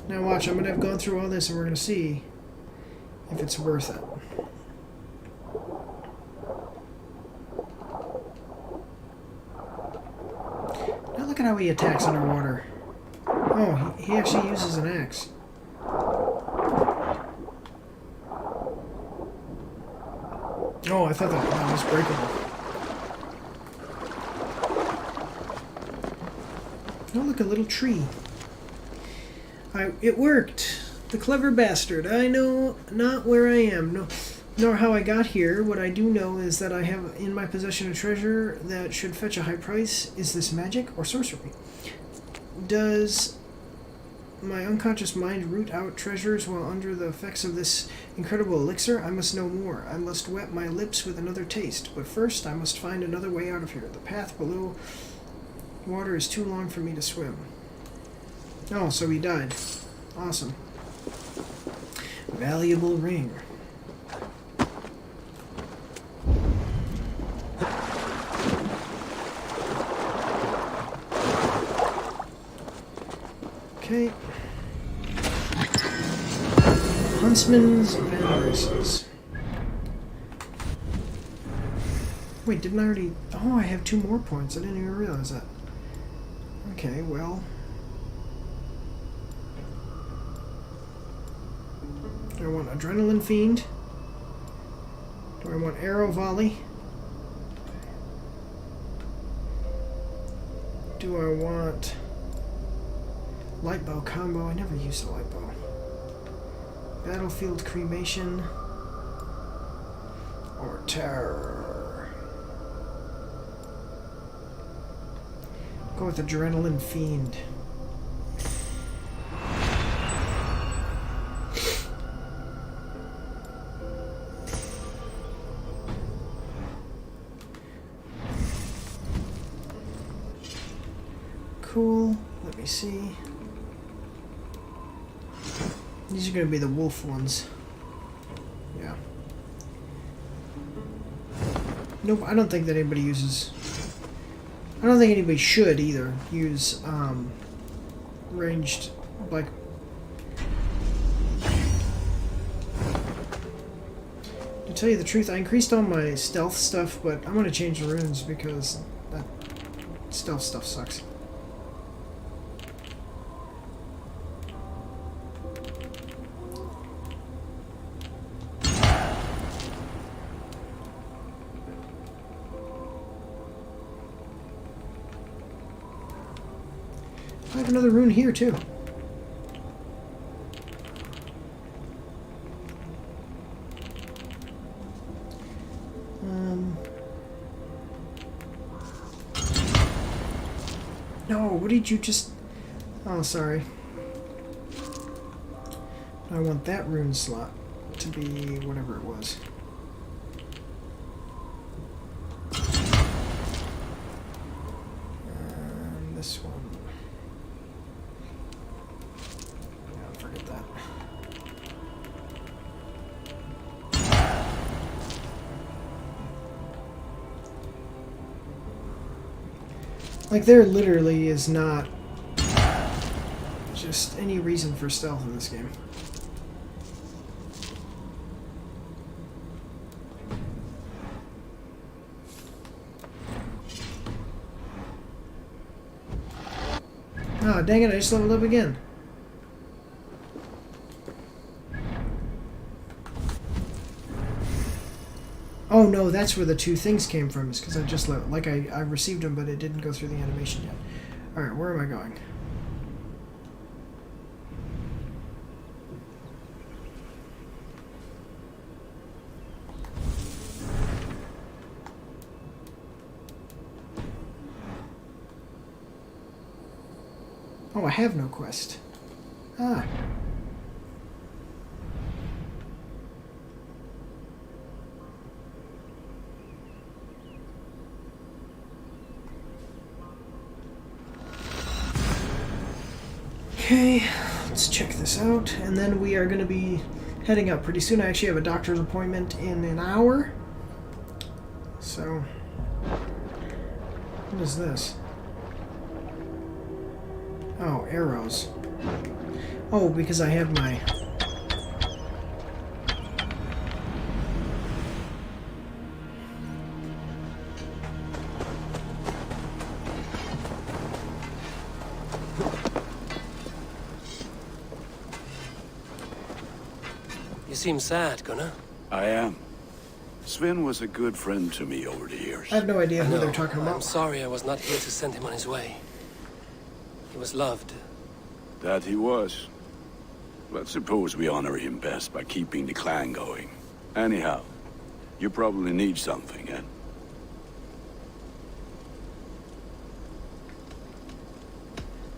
Now watch, I'm going to have gone through all this and we're going to see if it's worth it. Now look at how he attacks underwater. Oh, he actually uses an axe. Oh, I thought that was breakable. Oh, look, a little tree. It worked. The clever bastard. I know not where I am, nor how I got here. What I do know is that I have in my possession a treasure that should fetch a high price. Is this magic or sorcery? Does my unconscious mind root out treasures while under the effects of this incredible elixir? I must know more. I must wet my lips with another taste. But first, I must find another way out of here. The path below water is too long for me to swim. Oh, so he died. Awesome. Valuable ring. Okay. Huntsman's Van Races. Wait, didn't I already... Oh, I have 2 more points. I didn't even realize that. Okay, well... Do I want Adrenaline Fiend? Do I want Arrow Volley? Do I want... Light Bow Combo? I never used a Light Bow. Battlefield Cremation? Or Terror? Go with Adrenaline Fiend. Cool. Let me see. These are going to be the wolf ones. Yeah. Nope, I don't think that anybody uses... I don't think anybody should either use ranged, like... To tell you the truth, I increased all my stealth stuff, but I'm going to change the runes because that stealth stuff sucks. I have another rune here, too. No, what did you just... Oh, sorry. I want that rune slot to be whatever it was. And this one. Forget that. Like, there literally is not just any reason for stealth in this game. Ah, oh, dang it, I just leveled up again. Oh no, that's where the 2 things came from, is because I just like I received them, but it didn't go through the animation yet. Alright, where am I going? Oh, I have no quest. Ah. Okay, let's check this out, and then we are going to be heading up pretty soon. I actually have a doctor's appointment in an hour. So, what is this? Oh, arrows. Oh, because I have my... You seem sad, Gunnar. I am. Sven was a good friend to me over the years. I have no idea who they're talking about. I'm sorry I was not here to send him on his way. He was loved. That he was. Let's suppose we honor him best by keeping the clan going. Anyhow, you probably need something, eh?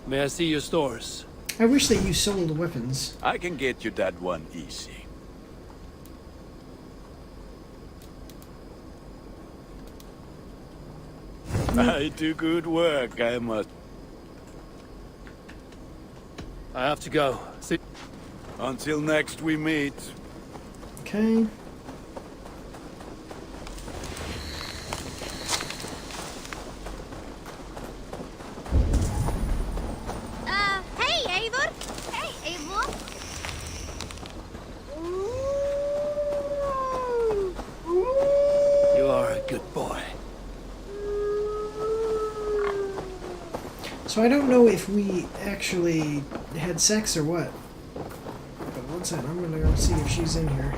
May I see your stores? I wish that you sold weapons. I can get you that one easy. I do good work, I must. I have to go. See. Until next we meet. Okay. Hey, Eivor! Hey, Eivor! You are a good boy. So I don't know if we actually had sex or what. But one second, I'm gonna go see if she's in here.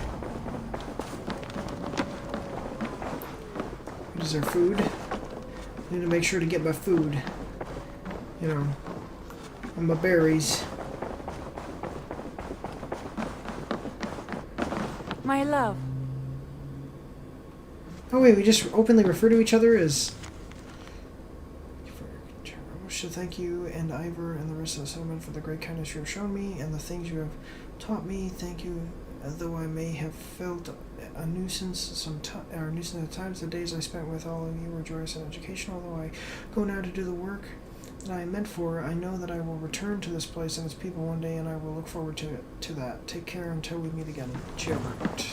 Is there food? I need to make sure to get my food. You know, and my berries. My love. Oh wait, we just openly refer to each other as... I wish to thank you and Ivor and the rest of the settlement for the great kindness you have shown me and the things you have taught me. Thank you, though I may have felt a nuisance at times. The days I spent with all of you were joyous and educational. Although I go now to do the work that I am meant for, I know that I will return to this place and its people one day, and I will look forward to that. Take care until we meet again. Gilbert.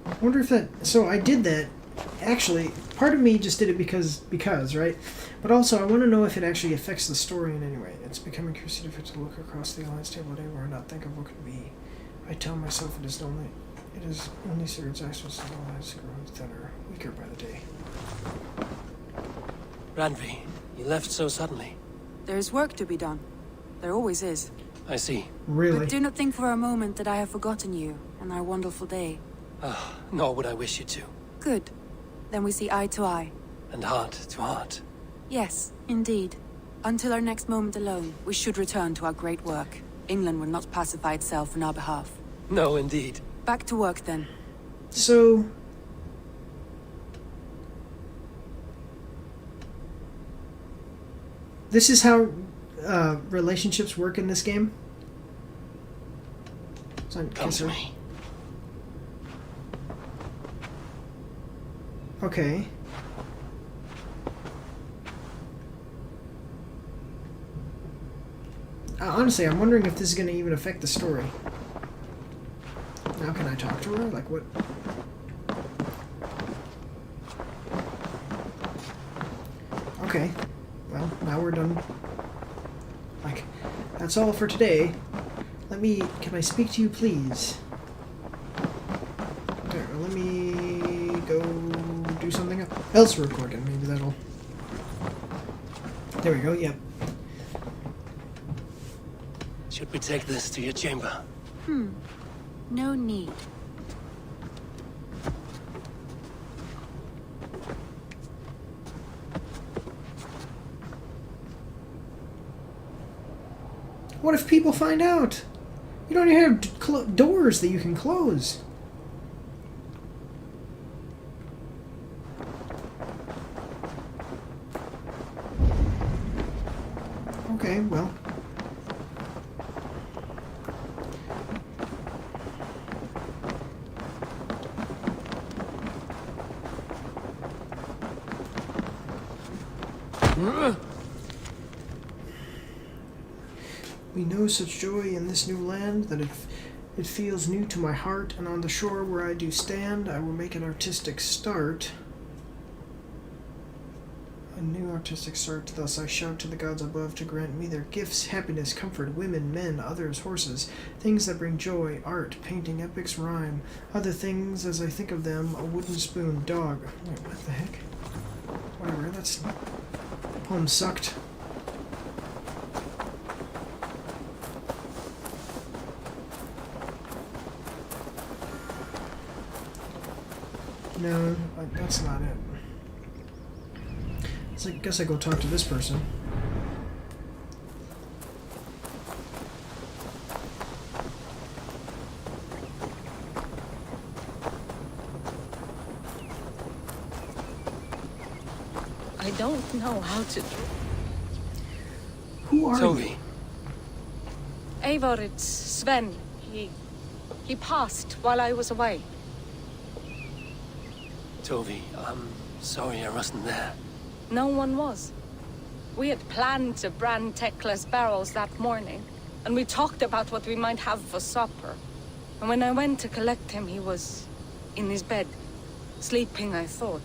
I wonder if that... So I did that. Actually, part of me just did it because, right? But also, I want to know if it actually affects the story in any way. It's becoming curious to look across the alliance table today where I not think of what could be. I tell myself it is only Sigurd's actions and the alliance growing thinner, weaker by the day. Randvi, you left so suddenly. There is work to be done. There always is. I see. Really? But do not think for a moment that I have forgotten you and our wonderful day. Nor would I wish you to. Good. Then we see eye to eye. And heart to heart. Yes, indeed. Until our next moment alone, we should return to our great work. England will not pacify itself on our behalf. No, indeed. Back to work, then. So... This is how relationships work in this game? Come to me. Okay. Honestly, I'm wondering if this is going to even affect the story. Now can I talk to her? Like, what? Okay. Well, now we're done. Like, that's all for today. Can I speak to you, please? There, let me go do something else real quick, and maybe that'll... There we go, yep. Should we take this to your chamber? No need. What if people find out? You don't even have doors that you can close. Okay, well. We know such joy in this new land that it feels new to my heart, and on the shore where I do stand, I will make an artistic start. A new artistic start, thus I shout to the gods above to grant me their gifts, happiness, comfort, women, men, others, horses, things that bring joy, art, painting, epics, rhyme, other things as I think of them, a wooden spoon, dog. Wait, what the heck? Whatever, that's... The poem sucked. No, that's not it. So I guess I go talk to this person. I don't know how to... Who are Toby. you? Eivor, it's Sven. He passed while I was away. Toby, I'm sorry I wasn't there. No one was. We had planned to brand Tekla's barrels that morning, and we talked about what we might have for supper. And when I went to collect him, he was in his bed, sleeping, I thought.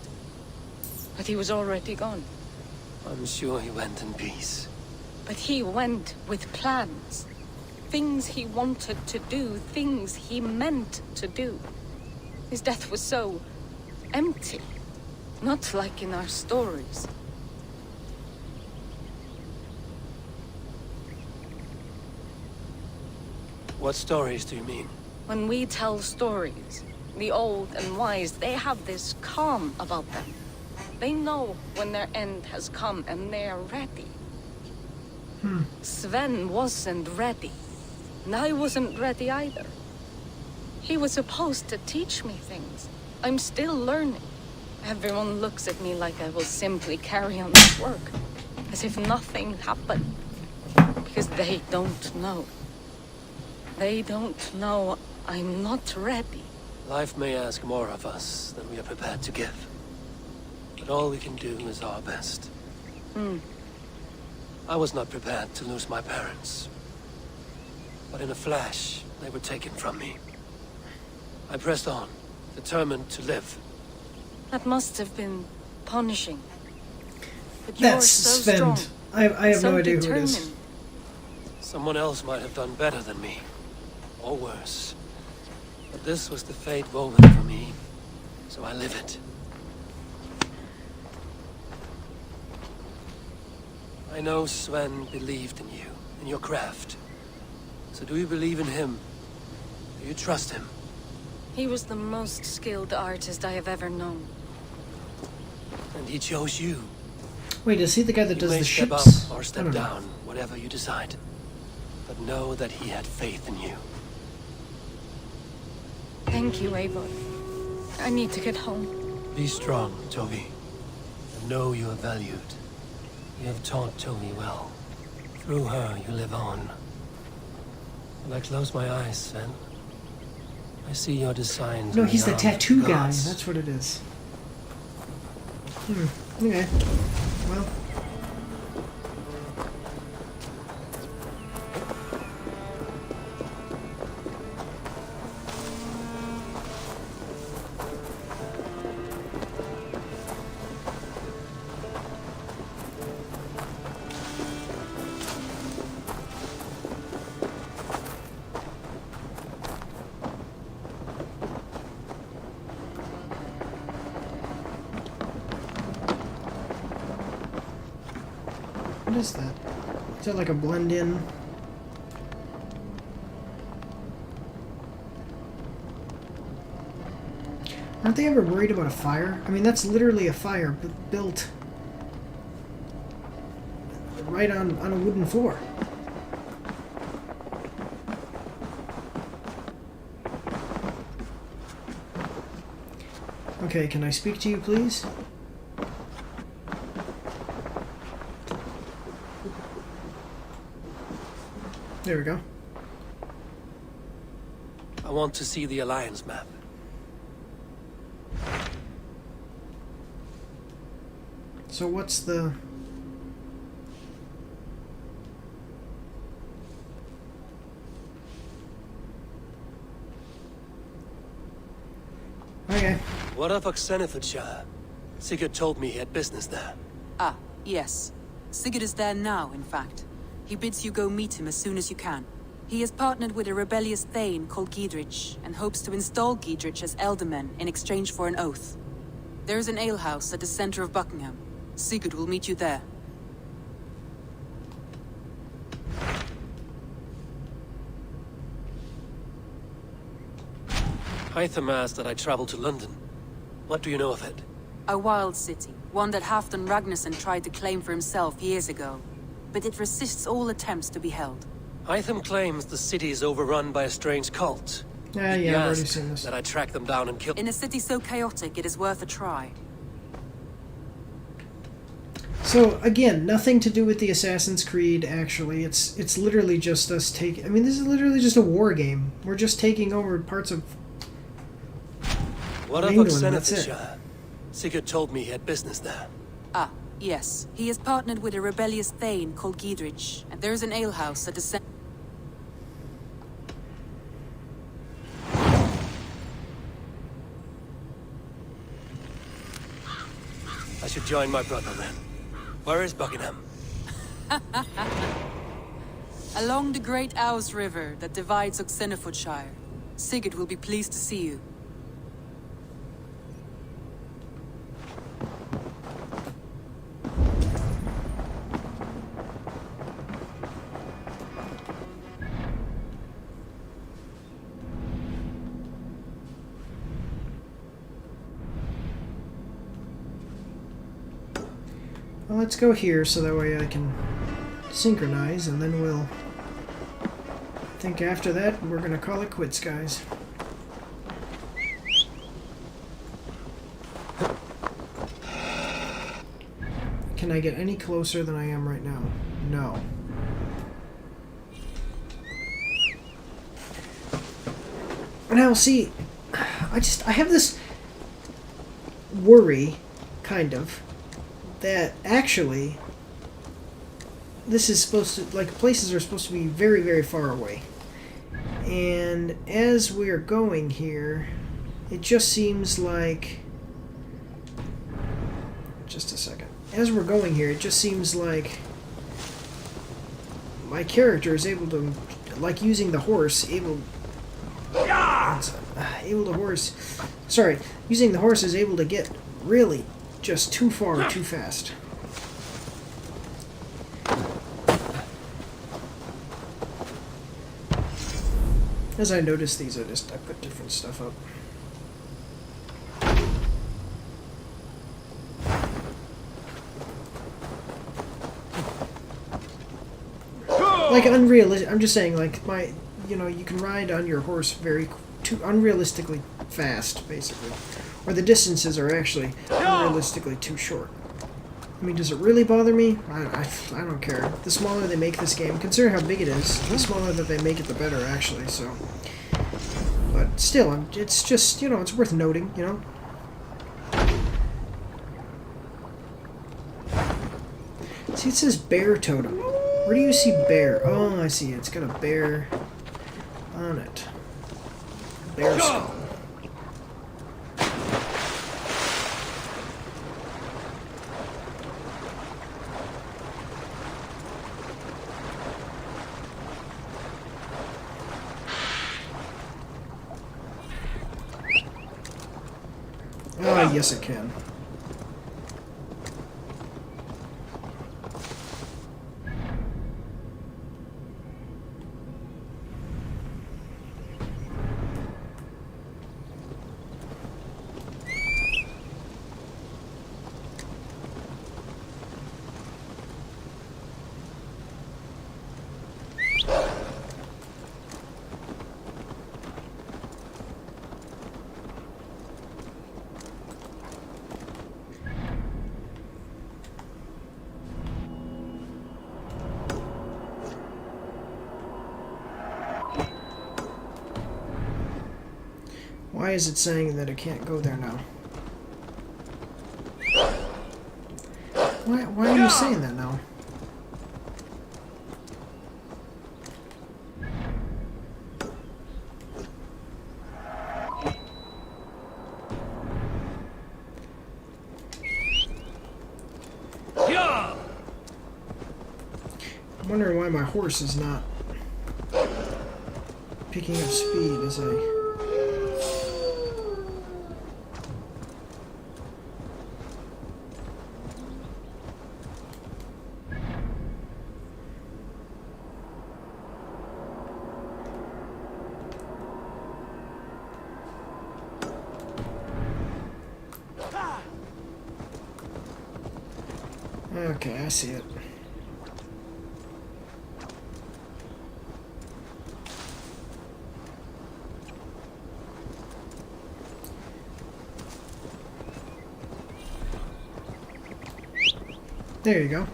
But he was already gone. I'm sure he went in peace. But he went with plans. Things he wanted to do, things he meant to do. His death was so empty. Not like in our stories. What stories do you mean? When we tell stories, the old and wise, they have this calm about them. They know when their end has come and they are ready. Sven wasn't ready. And I wasn't ready either. He was supposed to teach me things. I'm still learning. Everyone looks at me like I will simply carry on this work. As if nothing happened. Because they don't know. They don't know I'm not ready. Life may ask more of us than we are prepared to give. But all we can do is our best. I was not prepared to lose my parents. But in a flash, they were taken from me. I pressed on, determined to live. That must have been punishing. But That's you're so Sven. strong. I have so no idea who it determined. is. Someone else might have done better than me. Or worse. But this was the fate woven for me, so I live it. I know Sven believed in you, in your craft. So do you believe in him? Do you trust him? He was the most skilled artist I have ever known. And he chose you. Wait, is he the guy that does You may the step ships? up or I step don't know. down, whatever you decide. But know that he had faith in you. Thank you, Eivor. I need to get home. Be strong, Toby. And know you are valued. You have taught Toby well. Through her, you live on. When I close my eyes, Sven, I see your designs. No, on he's the arms tattoo of guy. gods. That's what it is. Okay. Well. What is that? Is that like a blend in? Aren't they ever worried about a fire? I mean, that's literally a fire built right on a wooden floor. Okay, can I speak to you, please? There we go. I want to see the Alliance map. So what's the... Okay. What of Oxenfordshire? Sigurd told me he had business there. Ah, yes. Sigurd is there now, in fact. He bids you go meet him as soon as you can. He has partnered with a rebellious Thane called Giedrich, and hopes to install Giedrich as Elderman in exchange for an oath. There is an alehouse at the center of Buckingham. Sigurd will meet you there. Hytham asked that I travel to London. What do you know of it? A wild city, one that Halfdan Ragnarsson tried to claim for himself years ago. But it resists all attempts to be held. Hytham claims the city is overrun by a strange cult. Yeah, He I've already asked seen this. that I track them down and kill. In a city so chaotic, it is worth a try. So again, nothing to do with the Assassin's Creed. Actually, it's literally just us taking. I mean, this is literally just a war game. We're just taking over parts of. What of England, that's it. Oxenfordshire? Sigurd told me he had business there. Ah, yes. He has partnered with a rebellious Thane called Giedrich, and there is an alehouse at the center. I should join my brother then. Where is Buckingham? Along the great Ouse River that divides Oxenfordshire. Sigurd will be pleased to see you. Well, let's go here so that way I can synchronize, and then we'll... I think after that, we're gonna call it quits, guys. Can I get any closer than I am right now? No. Now, see, I have this worry, kind of, that actually this is supposed to, like, places are supposed to be very, very far away. And as we're going here, it just seems like... Just a second. As we're going here, it just seems like my character is able to, like using the horse, able to horse... Sorry, using the horse is able to get really just too far, too fast. As I notice these, I put different stuff up. Like unrealistic. I'm just saying, like you can ride on your horse too unrealistically fast, basically, or the distances are actually unrealistically too short. I mean, does it really bother me? I don't care. The smaller they make this game, consider how big it is, the smaller that they make it, the better, actually, so... But still, it's just, it's worth noting, See, it says bear totem. Where do you see bear? Oh, I see. It's got a bear on it. Bear skull. Ah, yes it can. Why is it saying that I can't go there now? Why are you saying that now? I'm wondering why my horse is not picking up speed as I... Okay, I see it. There you go.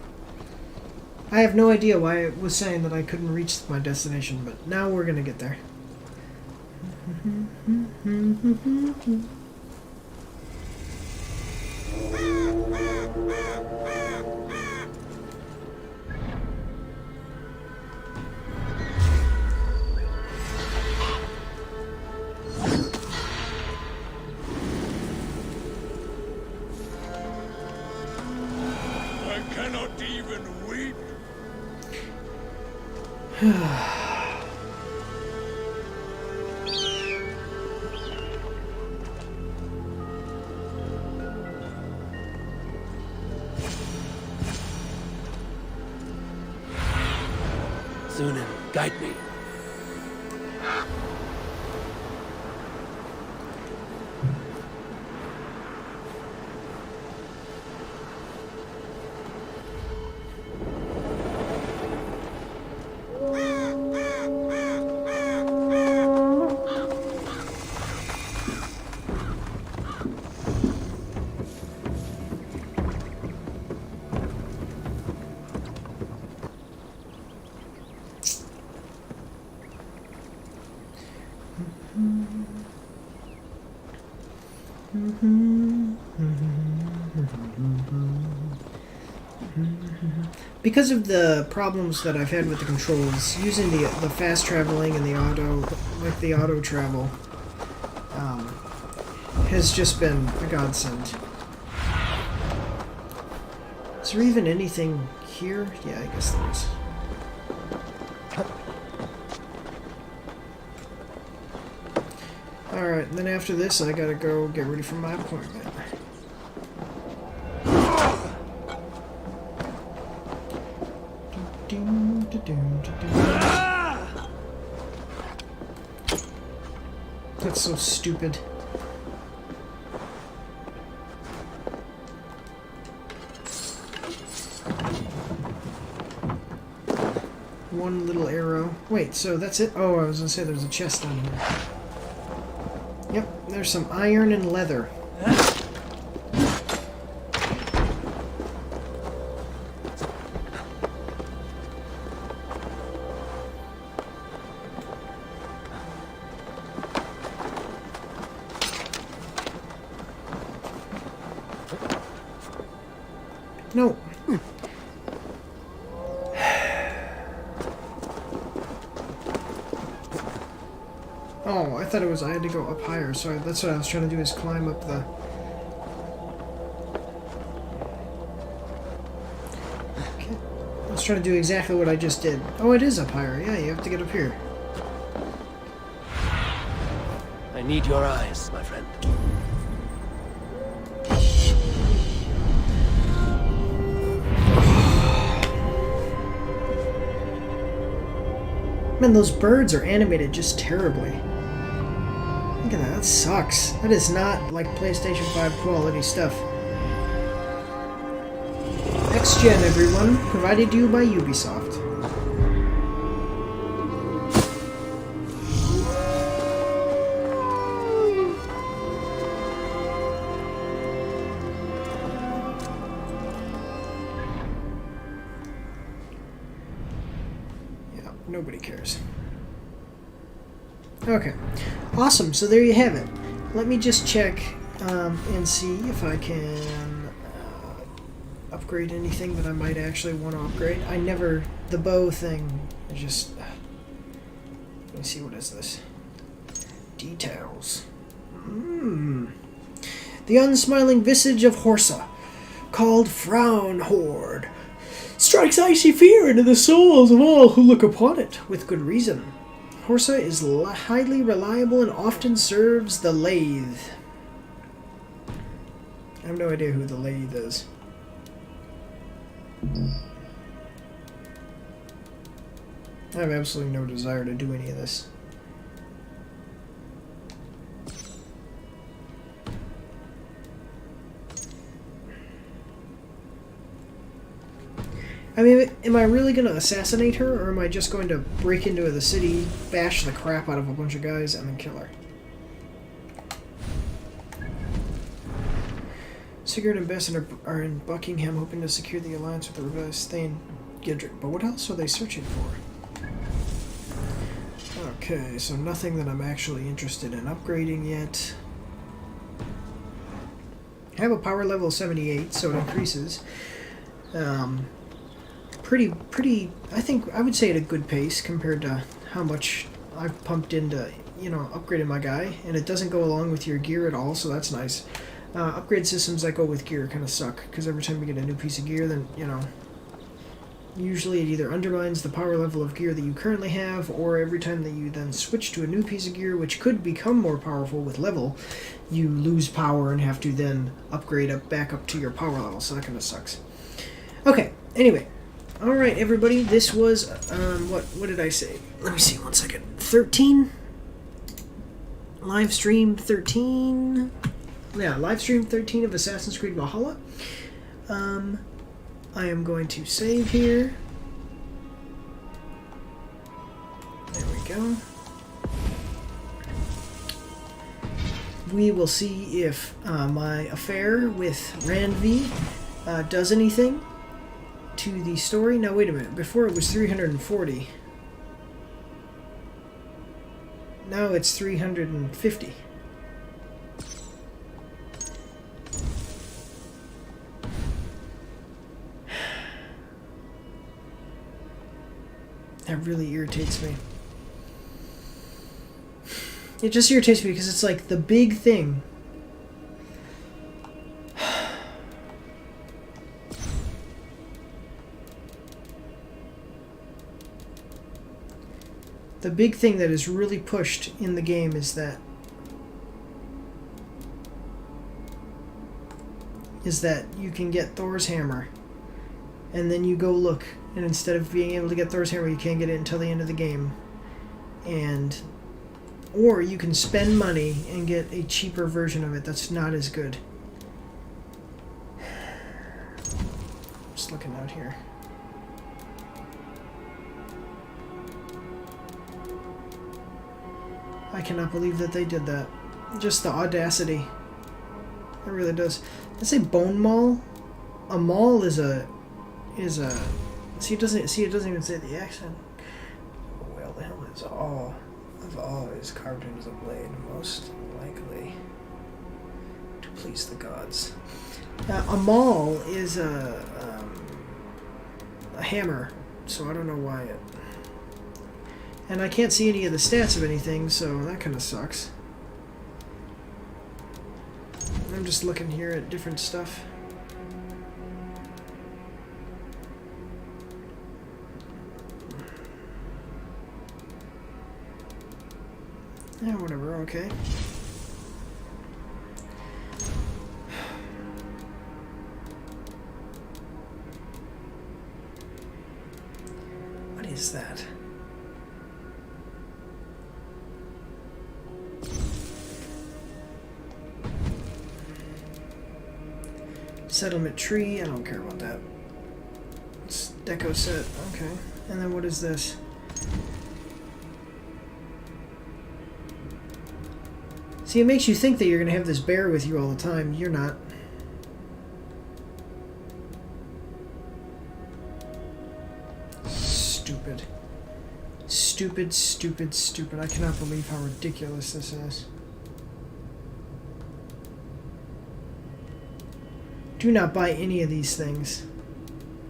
I have no idea why it was saying that I couldn't reach my destination, but now we're gonna get there. Sunan, guide me. Because of the problems that I've had with the controls, using the fast traveling and the auto travel has just been a godsend. Is there even anything here? Yeah, I guess there is. Alright, then after this I gotta go get ready for my appointment. That's so stupid. One little arrow. Wait, so that's it? Oh, I was gonna say there's a chest down here. Yep, there's some iron and leather. No. Oh, I thought it was I had to go up higher, so that's what I was trying to do, is climb up the... Okay. I was trying to do exactly what I just did. Oh, it is up higher. Yeah, you have to get up here. I need your eyes, my friend. Man, those birds are animated just terribly. Look at that, that sucks. That is not like PlayStation 5 quality stuff. Next Gen, everyone, provided to you by Ubisoft. Nobody cares. Okay. Awesome. So there you have it. Let me just check and see if I can upgrade anything that I might actually want to upgrade. I never... The bow thing, I just... Let me see, what is this? Details. The unsmiling visage of Horsa, called Frown Horde, strikes icy fear into the souls of all who look upon it, with good reason. Horsa is highly reliable and often serves the Lathe. I have no idea who the Lathe is. I have absolutely no desire to do any of this. I mean, am I really going to assassinate her, or am I just going to break into the city, bash the crap out of a bunch of guys, and then kill her? Sigurd and Besson are in Buckingham, hoping to secure the alliance with the rebellious Thane Gidrick. But what else are they searching for? Okay, so nothing that I'm actually interested in upgrading yet. I have a power level of 78, so it increases. Pretty, I think, I would say at a good pace compared to how much I've pumped into, you know, upgrading my guy. And it doesn't go along with your gear at all, so that's nice. Upgrade systems that go with gear kind of suck, because every time you get a new piece of gear, then, you know, usually it either undermines the power level of gear that you currently have, or every time that you then switch to a new piece of gear, which could become more powerful with level, you lose power and have to then upgrade back up to your power level, so that kind of sucks. Okay, anyway. Alright, everybody, this was, what did I say? Let me see, 1 second. 13? Livestream 13? Yeah, livestream 13 of Assassin's Creed Valhalla. I am going to save here. There we go. We will see if my affair with Randvi does anything to the story. Now, wait a minute. Before it was 340. Now it's 350. That really irritates me. It just irritates me because it's like the big thing. The big thing that is really pushed in the game is that you can get Thor's hammer, and then you go look, and instead of being able to get Thor's hammer, you can't get it until the end of the game. Or you can spend money and get a cheaper version of it that's not as good. Just looking out here. I cannot believe that they did that. Just the audacity. It really does. Let's say bone maul. A maul is a. See, it doesn't even say the accent. Well, the hell is all is carved into the blade, most likely to please the gods. A maul is a hammer, so I don't know why it. And I can't see any of the stats of anything, so that kind of sucks. I'm just looking here at different stuff. Yeah, whatever, okay. What is that? Settlement tree, I don't care about that. It's deco set, okay. And then what is this? See, it makes you think that you're going to have this bear with you all the time. You're not. Stupid. Stupid, stupid, stupid. I cannot believe how ridiculous this is. Do not buy any of these things.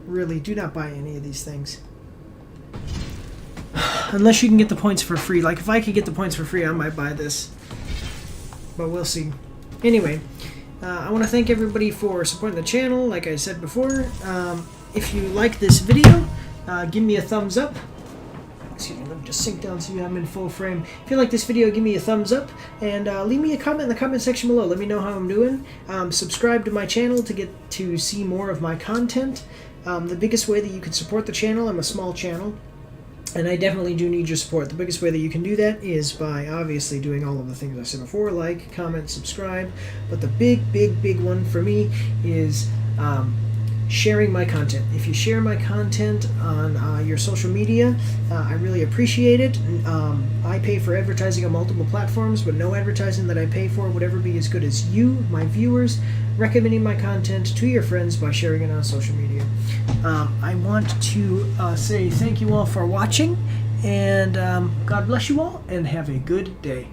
Really, do not buy any of these things. Unless you can get the points for free. Like, if I could get the points for free, I might buy this. But we'll see. Anyway, I want to thank everybody for supporting the channel. Like I said before, if you like this video, give me a thumbs up. Excuse me, let me just sink down so I'm in full frame. If you like this video, give me a thumbs up, and leave me a comment in the comment section below. Let me know how I'm doing. Subscribe to my channel to get to see more of my content. The biggest way that you can support the channel, I'm a small channel, and I definitely do need your support. The biggest way that you can do that is by obviously doing all of the things I said before, like, comment, subscribe. But the big one for me is sharing my content. If you share my content on your social media, I really appreciate it. I pay for advertising on multiple platforms, but no advertising that I pay for would ever be as good as you, my viewers, recommending my content to your friends by sharing it on social media. I want to say thank you all for watching, and God bless you all, and have a good day.